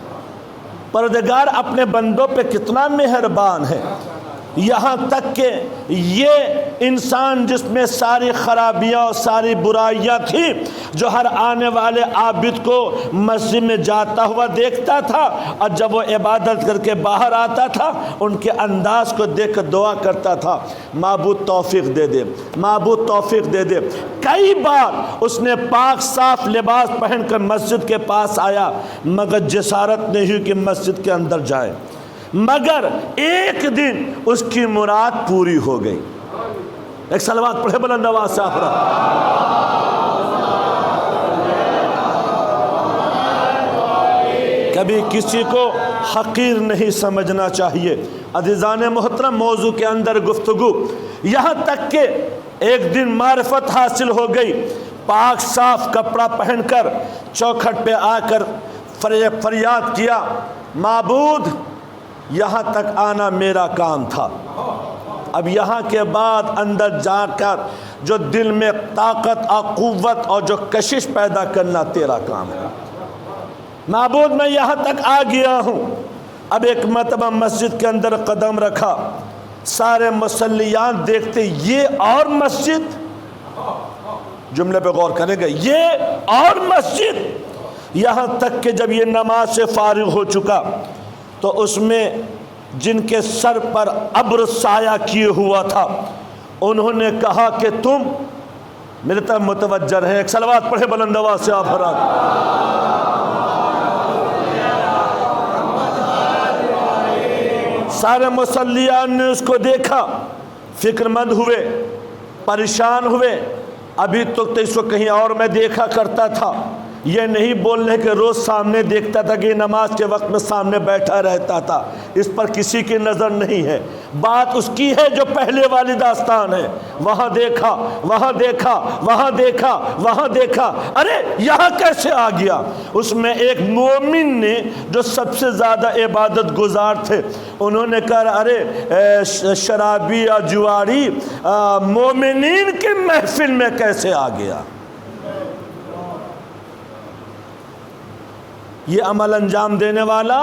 پروردگار اپنے بندوں پہ کتنا مہربان ہے، یہاں تک کہ یہ انسان جس میں ساری خرابیاں اور ساری برائیاں تھیں، جو ہر آنے والے عابد کو مسجد میں جاتا ہوا دیکھتا تھا اور جب وہ عبادت کر کے باہر آتا تھا ان کے انداز کو دیکھ کر دعا کرتا تھا معبود توفیق دے دے، معبود توفیق دے دے۔ کئی بار اس نے پاک صاف لباس پہن کر مسجد کے پاس آیا مگر جسارت نہیں ہوئی کہ مسجد کے اندر جائے، مگر ایک دن اس کی مراد پوری ہو گئی۔ ایک صلوات پڑھے بلند آواز سے آپ رہا۔ کبھی کسی کو حقیر نہیں سمجھنا چاہیے۔ عزیزان محترم، موضوع کے اندر گفتگو یہاں تک کہ ایک دن معرفت حاصل ہو گئی، پاک صاف کپڑا پہن کر چوکھٹ پہ آ کر فریاد کیا معبود یہاں تک آنا میرا کام تھا، اب یہاں کے بعد اندر جا کر جو دل میں طاقت اور قوت اور جو کشش پیدا کرنا تیرا کام ہے۔ معبود میں یہاں تک آ گیا ہوں۔ اب ایک مرتبہ مسجد کے اندر قدم رکھا، سارے مصلیان دیکھتے یہ اور مسجد، جملے پہ غور کریں گے، یہ اور مسجد، یہاں تک کہ جب یہ نماز سے فارغ ہو چکا تو اس میں جن کے سر پر ابر سایہ کیے ہوا تھا انہوں نے کہا کہ تم میرے طرف متوجہ رہے۔ ایک صلوات پڑھے بلند آواز سے آپ حضرات۔ سارے مصلیان نے اس کو دیکھا، فکر مند ہوئے، پریشان ہوئے۔ ابھی تو اس کو کہیں اور میں دیکھا کرتا تھا، یہ نہیں بولنے کہ روز سامنے دیکھتا تھا کہ نماز کے وقت میں سامنے بیٹھا رہتا تھا، اس پر کسی کی نظر نہیں ہے، بات اس کی ہے جو پہلے والی داستان ہے، وہاں دیکھا، وہاں دیکھا، وہاں دیکھا، وہاں دیکھا، ارے یہاں کیسے آ گیا؟ اس میں ایک مومن نے جو سب سے زیادہ عبادت گزار تھے، انہوں نے کہا ارے شرابی یا جواری مومنین کی محفل میں کیسے آ گیا؟ یہ عمل انجام دینے والا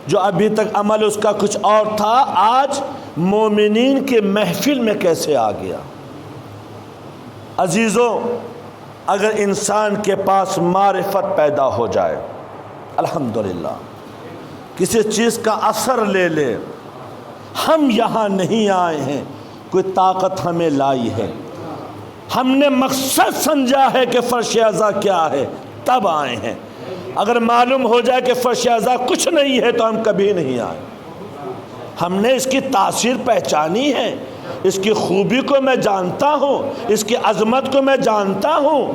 جو ابھی تک عمل اس کا کچھ اور تھا آج مومنین کے محفل میں کیسے آ گیا؟ عزیزوں، اگر انسان کے پاس معرفت پیدا ہو جائے، الحمدللہ کسی چیز کا اثر لے لے، ہم یہاں نہیں آئے ہیں کوئی طاقت ہمیں لائی ہے، ہم نے مقصد سمجھا ہے کہ فرش اعضاء کیا ہے تب آئے ہیں۔ اگر معلوم ہو جائے کہ فرش اعضاء کچھ نہیں ہے تو ہم کبھی نہیں آئے۔ ہم نے اس کی تاثیر پہچانی ہے، اس کی خوبی کو میں جانتا ہوں، اس کی عظمت کو میں جانتا ہوں،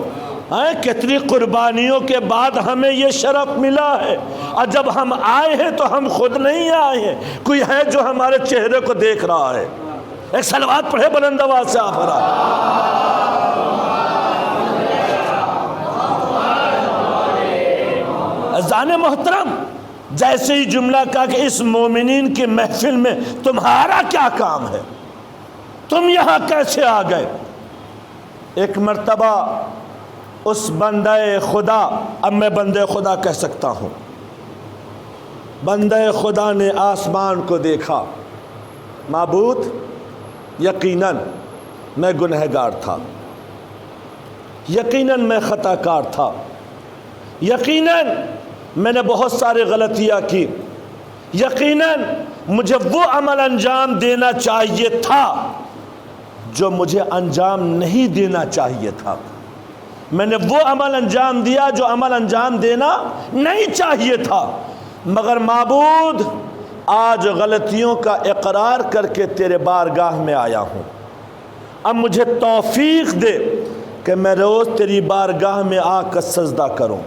کتنی قربانیوں کے بعد ہمیں یہ شرف ملا ہے، اور جب ہم آئے ہیں تو ہم خود نہیں آئے ہیں، کوئی ہے جو ہمارے چہرے کو دیکھ رہا ہے۔ ایک صلوات پڑھے بلند آواز سے آپ عزیزان محترم، جیسے ہی جملہ کہا کہ اس مومنین کی محفل میں تمہارا کیا کام ہے، تم یہاں کیسے آ گئے؟ ایک مرتبہ اس بندہ خدا، اب میں بندہ خدا کہہ سکتا ہوں، بندہ خدا نے آسمان کو دیکھا، معبود یقیناً میں گنہگار تھا، یقیناً میں خطا کار تھا، یقیناً میں نے بہت سارے غلطیاں کی، یقیناً مجھے وہ عمل انجام دینا چاہیے تھا جو مجھے انجام نہیں دینا چاہیے تھا، میں نے وہ عمل انجام دیا جو عمل انجام دینا نہیں چاہیے تھا، مگر معبود آج غلطیوں کا اقرار کر کے تیرے بارگاہ میں آیا ہوں، اب مجھے توفیق دے کہ میں روز تیری بارگاہ میں آ کر سجدہ کروں،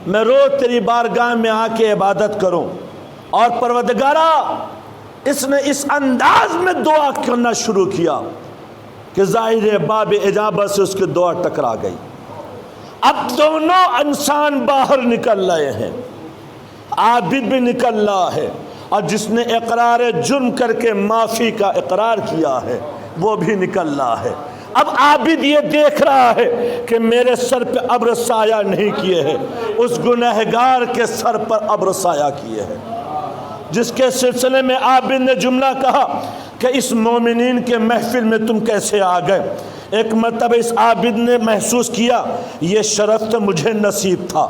میں روز تیری بارگاہ میں آ کے عبادت کروں۔ اور پروردگارا اس نے اس انداز میں دعا کرنا شروع کیا کہ ظاہر باب اجابت سے اس کی دعا ٹکرا گئی۔ اب دونوں انسان باہر نکل رہے ہیں، عابد بھی نکل رہا ہے اور جس نے اقرار جرم کر کے معافی کا اقرار کیا ہے وہ بھی نکل رہا ہے۔ اب عابد یہ دیکھ رہا ہے کہ میرے سر پہ ابر سایہ نہیں کیے ہیں، اس گنہگار کے سر پر ابر سایہ کیے ہیں، جس کے سلسلے میں عابد نے جملہ کہا کہ اس مومنین کے محفل میں تم کیسے آ گئے۔ ایک مرتبہ اس عابد نے محسوس کیا یہ شرف تو مجھے نصیب تھا،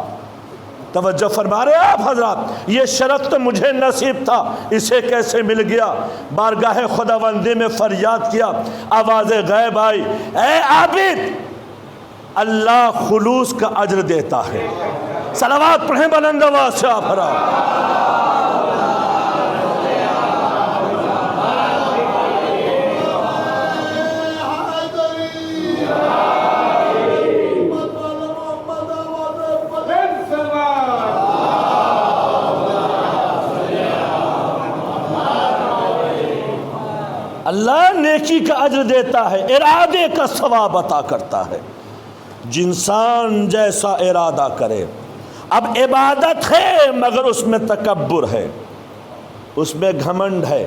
توجہ فرما رہے آپ حضرات، یہ شرف تو مجھے نصیب تھا، اسے کیسے مل گیا؟ بارگاہ خداوندی میں فریاد کیا، آواز غیب آئی، اے عابد اللہ خلوص کا اجر دیتا ہے۔ صلوات پڑھیں بلند آواز سے آپ حضرات۔ اللہ نیکی کا اجر دیتا ہے، ارادے کا ثواب عطا کرتا ہے، جنسان جیسا ارادہ کرے۔ اب عبادت ہے مگر اس میں تکبر ہے، اس میں گھمنڈ ہے،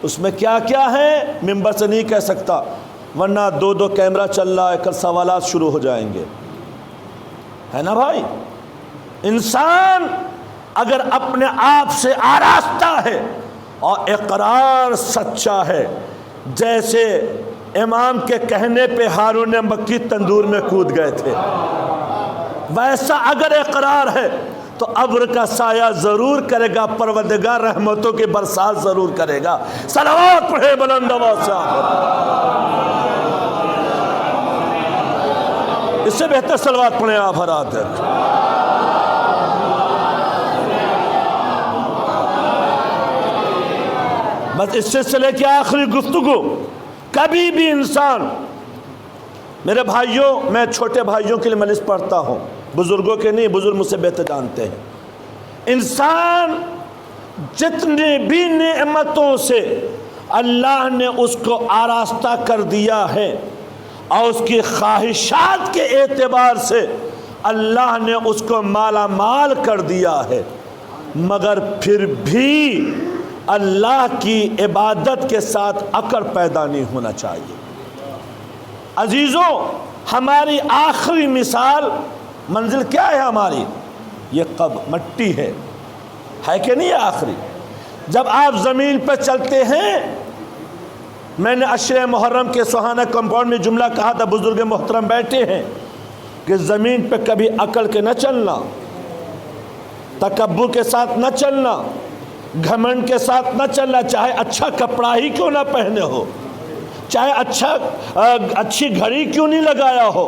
اس میں کیا کیا ہے ممبر سے نہیں کہہ سکتا، ورنہ دو کیمرہ چل رہا ہے، کل سوالات شروع ہو جائیں گے، ہے نا بھائی؟ انسان اگر اپنے آپ سے آراستہ ہے اور اقرار سچا ہے، جیسے امام کے کہنے پہ ہارون مکی تندور میں کود گئے تھے، ویسا اگر اقرار ہے تو ابر کا سایہ ضرور کرے گا، پروردگار رحمتوں کی برسات ضرور کرے گا۔ صلوات پڑھے بلند آواز سے۔ اس سے بہتر صلوات پڑھیں آپ حضرات۔ بس اس سلسلے کی آخری گفتگو، کبھی بھی انسان، میرے بھائیوں میں چھوٹے بھائیوں کے لیے مجلس پڑھتا ہوں، بزرگوں کے نہیں، بزرگ مجھ سے بہتر جانتے ہیں، انسان جتنی بھی نعمتوں سے اللہ نے اس کو آراستہ کر دیا ہے اور اس کی خواہشات کے اعتبار سے اللہ نے اس کو مالا مال کر دیا ہے، مگر پھر بھی اللہ کی عبادت کے ساتھ عقل پیدا نہیں ہونا چاہیے۔ عزیزوں، ہماری آخری مثال، منزل کیا ہے ہماری؟ یہ مٹی ہے کہ نہیں؟ آخری جب آپ زمین پہ چلتے ہیں، میں نے عشر محرم کے سہانہ کمپاؤنڈ میں جملہ کہا تھا، بزرگ محترم بیٹھے ہیں، کہ زمین پہ کبھی عقل کے نہ چلنا، تکبر کے ساتھ نہ چلنا، گھمنڈ کے ساتھ نہ چلنا، چاہے اچھا کپڑا ہی کیوں نہ پہنے ہو، چاہے اچھی گھڑی کیوں نہیں لگایا ہو،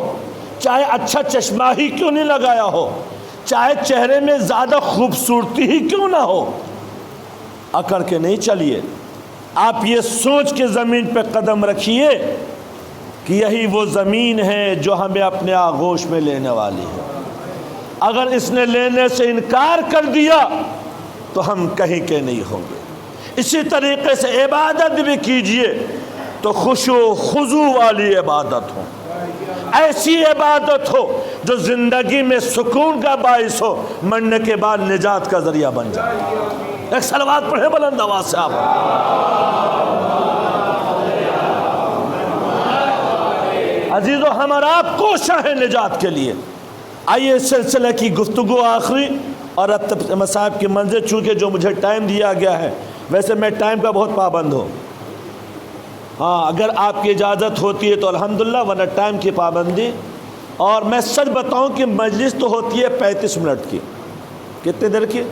چاہے اچھا چشمہ ہی کیوں نہیں لگایا ہو، چاہے چہرے میں زیادہ خوبصورتی ہی کیوں نہ ہو، اکڑ کے نہیں چلیے۔ آپ یہ سوچ کے زمین پہ قدم رکھیے کہ یہی وہ زمین ہے جو ہمیں اپنے آغوش میں لینے والی ہے، اگر اس نے لینے سے انکار کر دیا تو ہم کہیں کے نہیں ہوں گے۔ اسی طریقے سے عبادت بھی کیجئے تو خشوع و خضوع والی عبادت ہو، ایسی عبادت ہو جو زندگی میں سکون کا باعث ہو، مرنے کے بعد نجات کا ذریعہ بن جائے۔ ایک صلوات پڑھیں بلند آواز سے آپ۔ عزیزو، ہمارا آپ کوشاں ہے نجات کے لیے۔ آئیے اس سلسلے کی گفتگو آخری اور اب مصاحب کی منزل، چونکہ جو مجھے ٹائم دیا گیا ہے، ویسے میں ٹائم کا بہت پابند ہوں، ہاں اگر آپ کی اجازت ہوتی ہے تو الحمدللہ، ورنہ ٹائم کی پابندی۔ اور میں سچ بتاؤں کہ مجلس تو ہوتی ہے 35 منٹ کی، کتنے دیر کی؟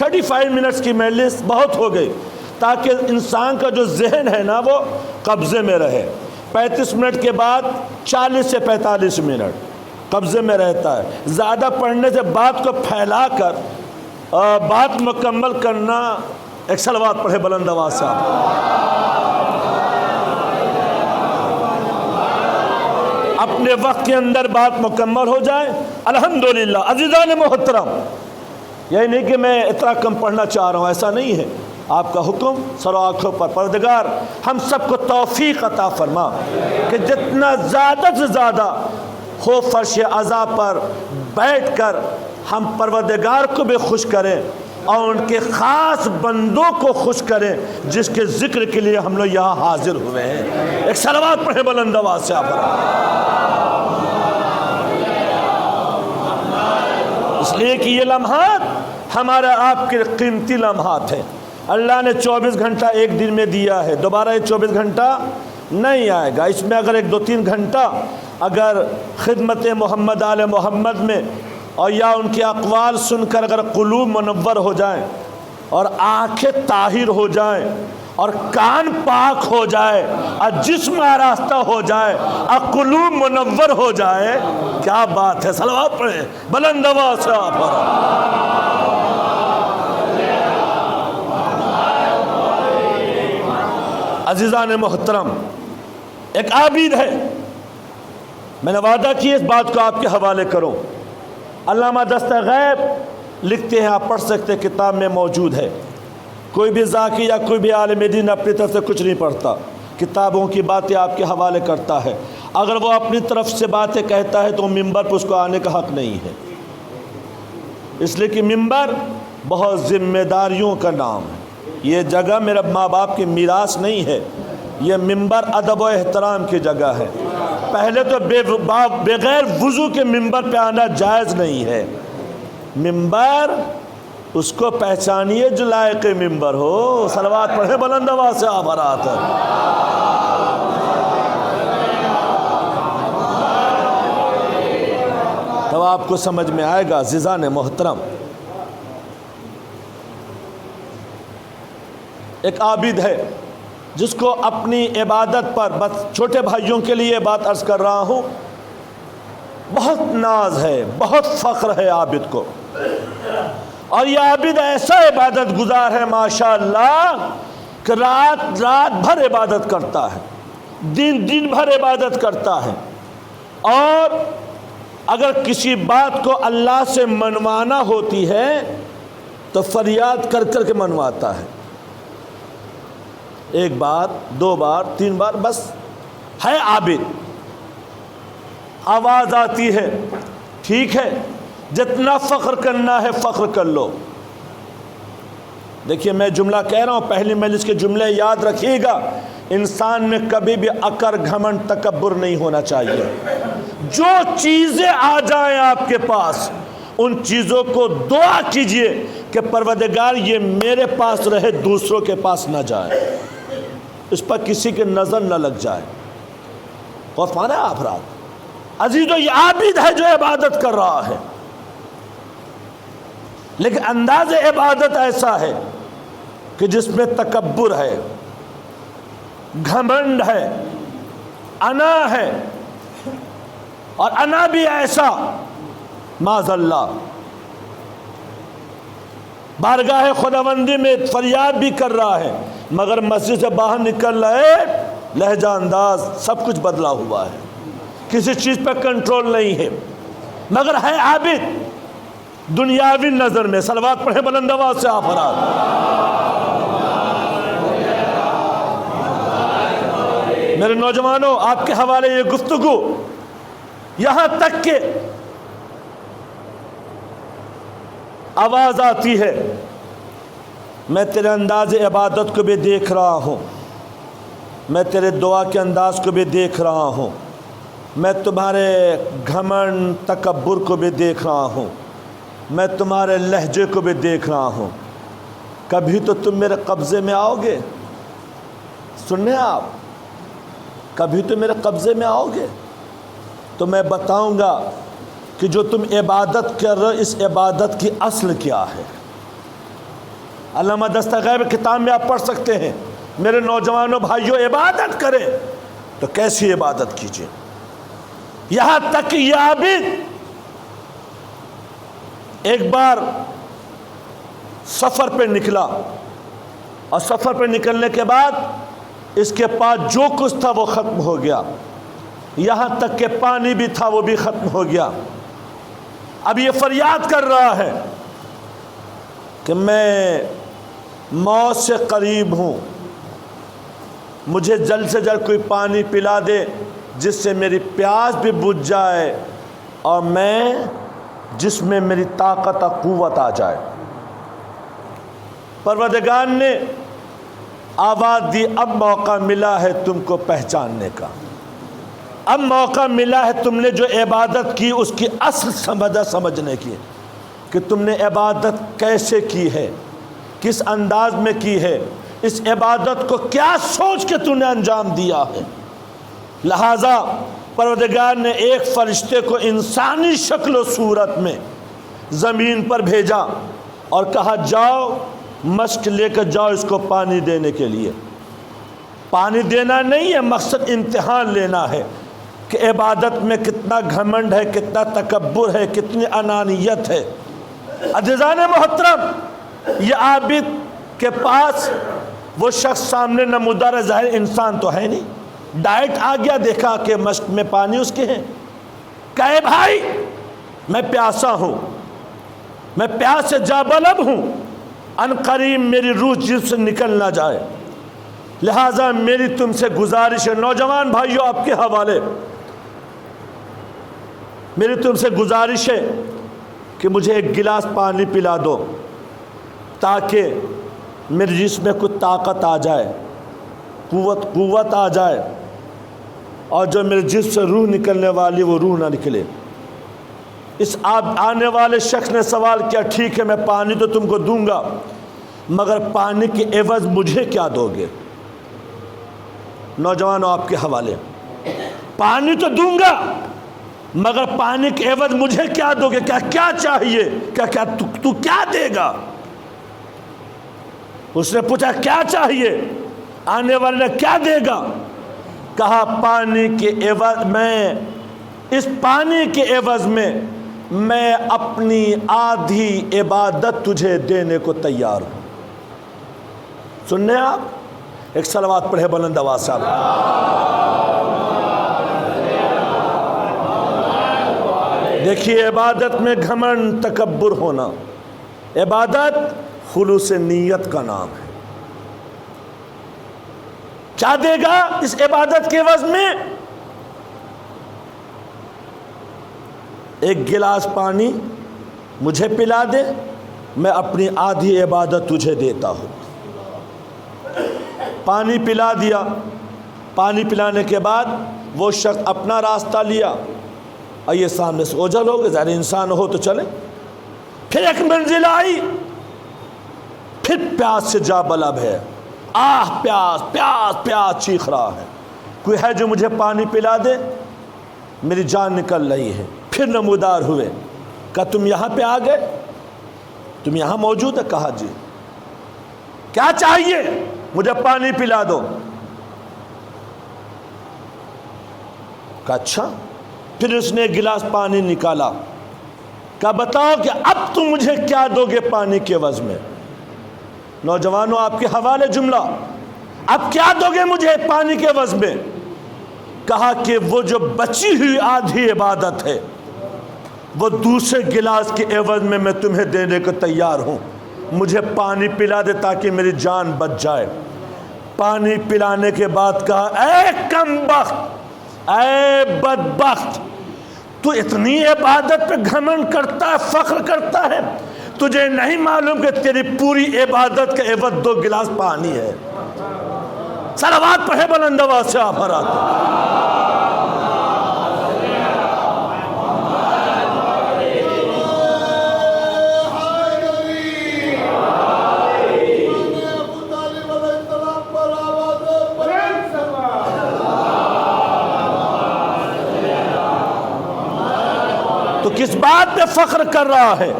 35 منٹس کی مجلس بہت ہو گئی، تاکہ انسان کا جو ذہن ہے نا وہ قبضے میں رہے۔ 35 منٹ کے بعد 40 سے 45 منٹ قبضے میں رہتا ہے۔ زیادہ پڑھنے سے بات کو پھیلا کر بات مکمل کرنا، ایک صلوات پڑھے بلند آواز سے آپ۔ اپنے وقت کے اندر بات مکمل ہو جائے الحمدللہ۔ عزیزان محترم، یہی نہیں کہ میں اتنا کم پڑھنا چاہ رہا ہوں، ایسا نہیں ہے، آپ کا حکم سر و آنکھوں پر۔ پروردگار ہم سب کو توفیق عطا فرما کہ جتنا زیادہ سے زیادہ ہو فرش عزا پر بیٹھ کر ہم پروردگار کو بھی خوش کریں اور ان کے خاص بندوں کو خوش کریں جس کے ذکر کے لیے ہم لوگ یہاں حاضر ہوئے ہیں۔ ایک صلوات پڑھے بلند آواز سے آپ۔ اس لیے کہ یہ لمحات ہمارا آپ کے قیمتی لمحات ہیں۔ اللہ نے 24 گھنٹہ ایک دن میں دیا ہے، دوبارہ یہ 24 گھنٹہ نہیں آئے گا۔ اس میں اگر 1-2-3 گھنٹہ اگر خدمت محمد آل محمد میں اور یا ان کے اقوال سن کر اگر قلوب منور ہو جائیں اور آنکھیں طاہر ہو جائیں اور کان پاک ہو جائے اور جسم آراستہ ہو جائے اور قلوب منور ہو جائے، کیا بات ہے! صلوات پڑھیں بلند آواز سے آپ۔ عزیزان محترم، ایک عابد ہے، میں نے وعدہ کیا اس بات کو آپ کے حوالے کروں۔ علامہ دستغیب لکھتے ہیں، آپ پڑھ سکتے، کتاب میں موجود ہے۔ کوئی بھی ذاکی یا کوئی بھی عالم دین اپنی طرف سے کچھ نہیں پڑھتا، کتابوں کی باتیں آپ کے حوالے کرتا ہے۔ اگر وہ اپنی طرف سے باتیں کہتا ہے تو ممبر پر اس کو آنے کا حق نہیں ہے، اس لیے کہ ممبر بہت ذمہ داریوں کا نام ہے۔ یہ جگہ میرے ماں باپ کی میراث نہیں ہے، یہ ممبر ادب و احترام کی جگہ ہے۔ پہلے تو بغیر وضو کے ممبر پہ آنا جائز نہیں ہے۔ ممبر اس کو پہچانیے جو لائق ممبر ہو۔ صلوات پڑھے بلند آواز سے آبارات ہے۔ تب آپ کو سمجھ میں آئے گا۔ عزیزان محترم، ایک عابد ہے جس کو اپنی عبادت پر، بس چھوٹے بھائیوں کے لیے بات عرض کر رہا ہوں، بہت ناز ہے، بہت فخر ہے عابد کو۔ اور یہ عابد ایسا عبادت گزار ہے ماشاءاللہ کہ رات بھر عبادت کرتا ہے، دن بھر عبادت کرتا ہے، اور اگر کسی بات کو اللہ سے منوانا ہوتی ہے تو فریاد کر کر کے منواتا ہے۔ 1 بار 2 بار 3 بار، بس ہے عابد۔ آواز آتی ہے، ٹھیک ہے، جتنا فخر کرنا ہے فخر کر لو۔ دیکھیے میں جملہ کہہ رہا ہوں، پہلی مجلس کے جملے یاد رکھیے گا۔ انسان میں کبھی بھی اکر، گھمنڈ، تکبر نہیں ہونا چاہیے۔ جو چیزیں آ جائیں آپ کے پاس، ان چیزوں کو دعا کیجئے کہ پروردگار یہ میرے پاس رہے، دوسروں کے پاس نہ جائے، اس پر کسی کی نظر نہ لگ جائے۔ غور فرمائیں آپ رات عزیزو، یہ عابد ہے جو عبادت کر رہا ہے، لیکن انداز عبادت ایسا ہے کہ جس میں تکبر ہے، گھمنڈ ہے، انا ہے، اور انا بھی ایسا معاذ اللہ بارگاہ خداوندی میں فریاد بھی کر رہا ہے، مگر مسجد سے باہر نکل رہے لہجہ انداز سب کچھ بدلا ہوا ہے، کسی چیز پہ کنٹرول نہیں ہے، مگر ہے عابد دنیاوی نظر میں۔ صلوات پڑھے بلند آواز سے آپ حضرات۔ میرے نوجوانوں، آپ کے حوالے یہ گفتگو، یہاں تک کہ آواز آتی ہے، میں تیرے انداز عبادت کو بھی دیکھ رہا ہوں، میں تیرے دعا کے انداز کو بھی دیکھ رہا ہوں، میں تمہارے گھمنڈ تکبر کو بھی دیکھ رہا ہوں، میں تمہارے لہجے کو بھی دیکھ رہا ہوں، کبھی تو تم میرے قبضے میں آؤ گے۔ سنیں آپ، کبھی تو میرے قبضے میں آؤ گے تو میں بتاؤں گا کہ جو تم عبادت کر رہے ہو، اس عبادت کی اصل کیا ہے۔ علامہ دستغیب کتاب میں آپ پڑھ سکتے ہیں، میرے نوجوانوں بھائیوں عبادت کریں تو کیسی عبادت کیجیے، یہاں تک کہ یہ عابد ایک بار سفر پہ نکلا، اور سفر پہ نکلنے کے بعد اس کے پاس جو کچھ تھا وہ ختم ہو گیا، یہاں تک کہ پانی بھی تھا وہ بھی ختم ہو گیا۔ اب یہ فریاد کر رہا ہے کہ میں موت سے قریب ہوں، مجھے جلد سے جلد کوئی پانی پلا دے جس سے میری پیاس بھی بجھ جائے اور میں جس میں میری طاقت اور قوت آ جائے۔ پروردگار نے آواز دی، اب موقع ملا ہے تم کو پہچاننے کا، اب موقع ملا ہے تم نے جو عبادت کی اس کی اصل سمجھنے کی، کہ تم نے عبادت کیسے کی ہے، کس انداز میں کی ہے، اس عبادت کو کیا سوچ کے تم نے انجام دیا ہے۔ لہٰذا پروردگار نے ایک فرشتے کو انسانی شکل و صورت میں زمین پر بھیجا اور کہا جاؤ مشق لے کر جاؤ اس کو پانی دینے کے لیے۔ پانی دینا نہیں ہے مقصد، امتحان لینا ہے کہ عبادت میں کتنا گھمنڈ ہے، کتنا تکبر ہے، کتنی انانیت ہے۔ عزیزان محترم، یہ عابد کے پاس وہ شخص سامنے نمودار ظاہر انسان تو ہے نہیں، ڈائٹ آ گیا، دیکھا کہ مشق میں پانی اس کے ہیں، کہے بھائی میں پیاسا ہوں، میں پیاس سے جا بلب ہوں، ان قریب میری روح جسم سے نکل نہ جائے، لہٰذا میری تم سے گزارش ہے، نوجوان بھائیوں آپ کے حوالے میری تم سے گزارش ہے کہ مجھے ایک گلاس پانی پلا دو تاکہ میرے جسم میں کچھ طاقت آ جائے، قوت آ جائے، اور جو میرے جسم سے روح نکلنے والی وہ روح نہ نکلے۔ اس آنے والے شخص نے سوال کیا، ٹھیک ہے میں پانی تو تم کو دوں گا، مگر پانی کے عوض مجھے کیا دو گے؟ نوجوانوں آپ کے حوالے، پانی تو دوں گا مگر پانی کے عوض مجھے کیا دو گے؟ کیا چاہیے؟ تو کیا دے گا؟ اس نے پوچھا کیا چاہیے؟ آنے والے نے کیا دے گا؟ کہا پانی کے عوض میں، اس پانی کے عوض میں اپنی آدھی عبادت تجھے دینے کو تیار ہوں۔ سننے آپ ایک صلوات پڑھے بلند آواز سے۔ دیکھیے عبادت میں گھمنڈ تکبر ہونا، عبادت خلوص نیت کا نام ہے۔ کیا دے گا اس عبادت کے عوض میں؟ ایک گلاس پانی مجھے پلا دے، میں اپنی آدھی عبادت تجھے دیتا ہوں۔ پانی پلا دیا، پانی پلانے کے بعد وہ شخص اپنا راستہ لیا، اور یہ سامنے سے اوجھل ہو گئے، ظاہر انسان ہو تو چلے۔ پھر ایک منزل آئی، پھر پیاس سے جا بلب ہے، آہ پیاس پیاس پیاس چیخ رہا ہے، کوئی ہے جو مجھے پانی پلا دے، میری جان نکل رہی ہے۔ پھر نمودار ہوئے، کہا تم یہاں پہ آ گئے، تم یہاں موجود ہے؟ کہا جی۔ کیا چاہیے؟ مجھے پانی پلا دو۔ کہا اچھا۔ پھر اس نے ایک گلاس پانی نکالا، کہا بتاؤ کہ اب تم مجھے کیا دو گے پانی کے عوض میں؟ نوجوانوں آپ کے حوالے جملہ، اب کیا دو گے مجھے پانی کے عوض میں؟ کہا کہ وہ جو بچی ہوئی آدھی عبادت ہے وہ دوسرے گلاس کے عوض میں تمہیں دینے کو تیار ہوں، مجھے پانی پلا دے تاکہ میری جان بچ جائے۔ پانی پلانے کے بعد کہا اے کم بخت، اے بدبخت، تو اتنی عبادت پہ گھمنڈ کرتا ہے، فخر کرتا ہے، تجھے نہیں معلوم کہ تیری پوری عبادت کا عوض 2 گلاس پانی ہے۔ صلوات پڑھے بلند آواز سے آپ حضرات۔ تو کس بات پہ فخر کر رہا ہے،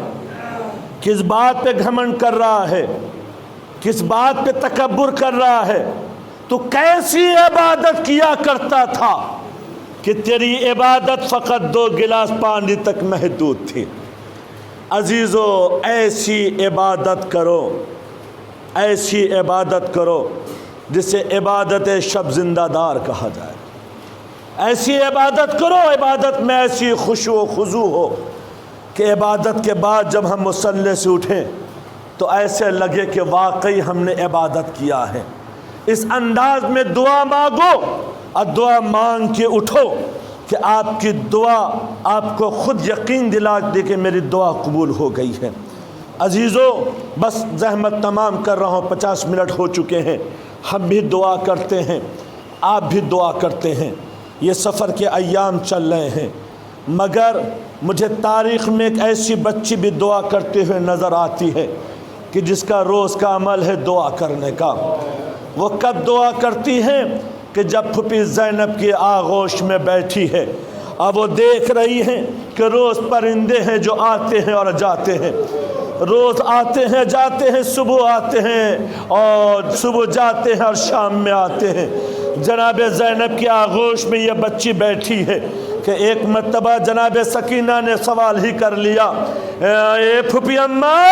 کس بات پہ گھمنڈ کر رہا ہے؟ کس بات پہ تکبر کر رہا ہے؟ تو کیسی عبادت کیا کرتا تھا کہ تیری عبادت فقط 2 گلاس پانی تک محدود تھی؟ عزیزو، ایسی عبادت کرو، ایسی عبادت کرو جسے عبادت شب زندہ دار کہا جائے۔ ایسی عبادت کرو، عبادت میں ایسی خشوع و خضوع ہو کہ عبادت کے بعد جب ہم مصلی سے اٹھیں تو ایسے لگے کہ واقعی ہم نے عبادت کیا ہے۔ اس انداز میں دعا مانگو اور دعا مانگ کے اٹھو کہ آپ کی دعا آپ کو خود یقین دلا دے کہ میری دعا قبول ہو گئی ہے۔ عزیزو، بس زحمت تمام کر رہا ہوں، 50 منٹ ہو چکے ہیں۔ ہم بھی دعا کرتے ہیں، آپ بھی دعا کرتے ہیں۔ یہ سفر کے ایام چل رہے ہیں، مگر مجھے تاریخ میں ایک ایسی بچی بھی دعا کرتے ہوئے نظر آتی ہے کہ جس کا روز کا عمل ہے دعا کرنے کا۔ وہ کب دعا کرتی ہیں کہ جب پھوپھی زینب کی آغوش میں بیٹھی ہے اور وہ دیکھ رہی ہیں کہ روز پرندے ہیں جو آتے ہیں اور جاتے ہیں، روز آتے ہیں جاتے ہیں، صبح آتے ہیں اور صبح جاتے ہیں اور شام میں آتے ہیں۔ جناب زینب کی آغوش میں یہ بچی بیٹھی ہے کہ ایک مرتبہ جناب سکینہ نے سوال ہی کر لیا، اے پھوپھی اماں،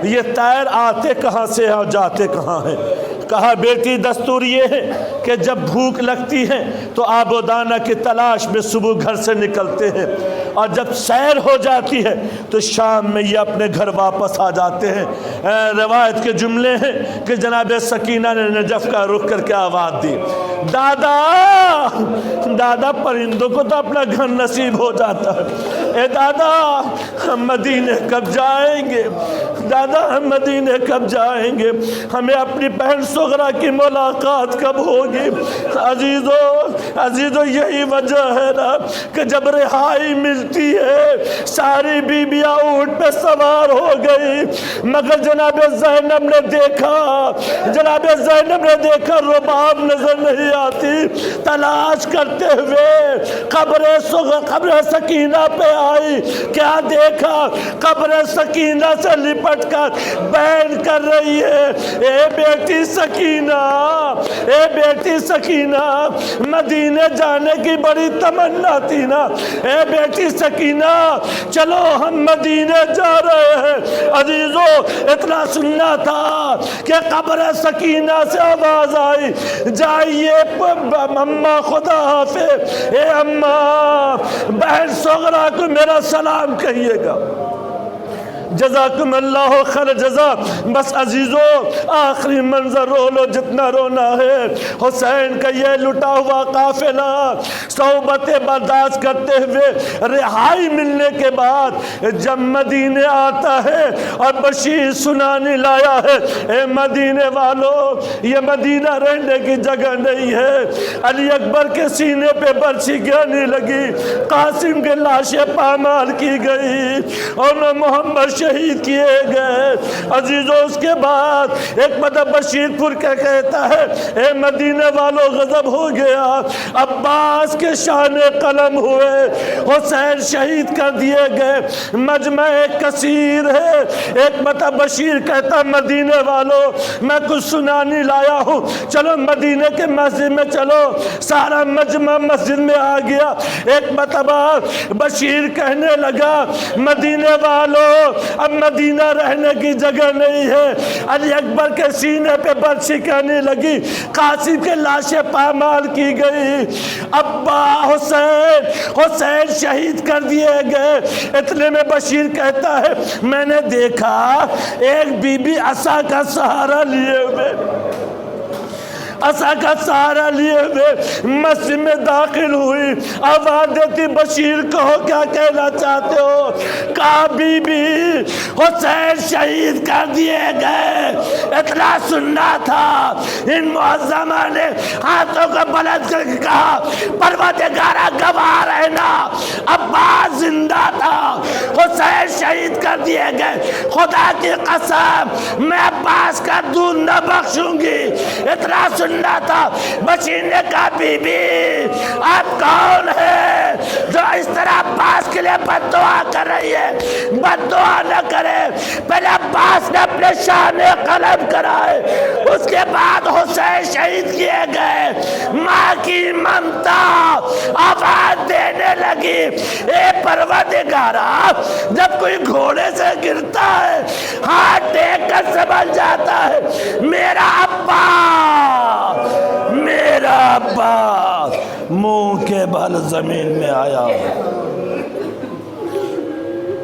یہ طیر آتے کہاں سے اور جاتے کہاں ہیں؟ کہا بیٹی، دستور یہ ہے کہ جب بھوک لگتی ہے تو آب و دانہ کی تلاش میں صبح گھر سے نکلتے ہیں، اور جب سیر ہو جاتی ہے تو شام میں یہ اپنے گھر واپس آ جاتے ہیں۔ روایت کے جملے ہیں کہ جناب سکینہ نے نجف کا رخ کر کے آواز دی، دادا دادا، پرندوں کو تو اپنا گھر نصیب ہو جاتا ہے، اے دادا ہم مدینے کب جائیں گے؟ دادا ہم مدینے کب جائیں گے؟ ہمیں اپنی بہن صغرا کی ملاقات کب ہوگی؟ عزیزو یہی وجہ ہے نا کہ جب رہائی ملتی ہے ساری بیبیاں اونٹ پہ سوار ہو گئی، مگر جناب زینب نے دیکھا رباب نظر نہیں آتی، تلاش کرتے ہوئے قبر سکینہ پہ آئی۔ کیا دیکھا؟ قبر سکینہ سے لپٹ کر بین کر رہی ہے، اے بیٹی سکینہ، اے بیٹی سکینہ، مدینے جانے کی بڑی تمنا تھی نا، اے بیٹی سکینہ چلو ہم مدینے جا رہے ہیں۔ عزیزو، اتنا سننا تھا کہ قبر سکینہ سے آواز آئی، جائیے اماں خدا حافظ، اے اماں بہن صغرا کو میرا سلام کہیے گا، جزاکم اللہ خیر جزا۔ بس عزیزو، آخری منظر رو لو جتنا رونا ہے۔ حسین کا یہ لٹا ہوا قافلہ صحبتیں برداشت کرتے ہوئے رہائی ملنے کے بعد جب مدینے آتا ہے اور بشیر سنانی لایا ہے، اے مدینے والو، یہ مدینہ رہنے کی جگہ نہیں ہے۔ علی اکبر کے سینے پہ برچھی گرنے لگی، قاسم کے لاشیں پامال کی گئی اور محمد شہید کیے گئے۔ عزیزو، اس کے بعد ایک مدد بشیر پور کا کہتا ہے، اے مدینہ والوں غضب ہو گیا، عباس کے شان قلم ہوئے، حسین شہید کر دیے گئے، مجمع کثیر ہے۔ ایک مدد بشیر کہتا، مدینہ والوں میں کچھ سنانی لایا ہوں، چلو مدینہ کے مسجد میں چلو۔ سارا مجمع مسجد میں آ گیا۔ ایک مرتبہ بشیر کہنے لگا، مدینہ والوں اب مدینہ رہنے کی جگہ نہیں ہے۔ علی اکبر کے سینے پہ برچھی کہنے لگی، قاسم کے لاشیں پامال کی گئی، ابا حسین شہید کر دیے گئے۔ اتنے میں بشیر کہتا ہے، میں نے دیکھا ایک بی بی عصا کا سہارا لیے ہوئے مسجد میں داخل ہوئی، آواز دیتی، بشیر کہو کیا کہنا چاہتے ہو؟ کہا، بی بی حسین شہید کر دیے گئے، اتنا سننا تھا۔ ان معظمہ نے ہاتھوں کو بلند کر کے کہا، پروردگارہ گواہ رہنا، عباس زندہ تھا، حسین شہید کر دیے گئے، خدا کی قسم میں عباس کا دودھ نہ بخشوں گی۔ اتنا سننا تھا۔ بشیر نے کہا، بی بی آپ کون ہے جو اس طرح عباس کے لیے بد دعا کر رہی ہے؟ بد دعا نہ کرے، پہلے عباس نے اپنے شان قلم دفن کرائے، اس کے بعد حسین شہید کیے گئے، ماں کی ممتا آواز دینے لگی، اے پروردگارا، جب کوئی گھوڑے سے گرتا ہے ہاتھ ٹیک کر سمجھ جاتا ہے میرا ابا منہ کے بل زمین میں آیا۔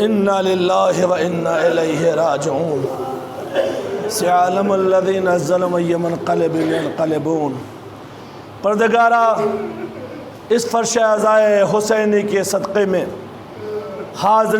انا للہ و انا الیہ راجعون، سیعلم الذین ظلموا ای منقلب ینقلبون۔ پروردگارا، اس فرش عزائے حسینی کے صدقے میں حاضر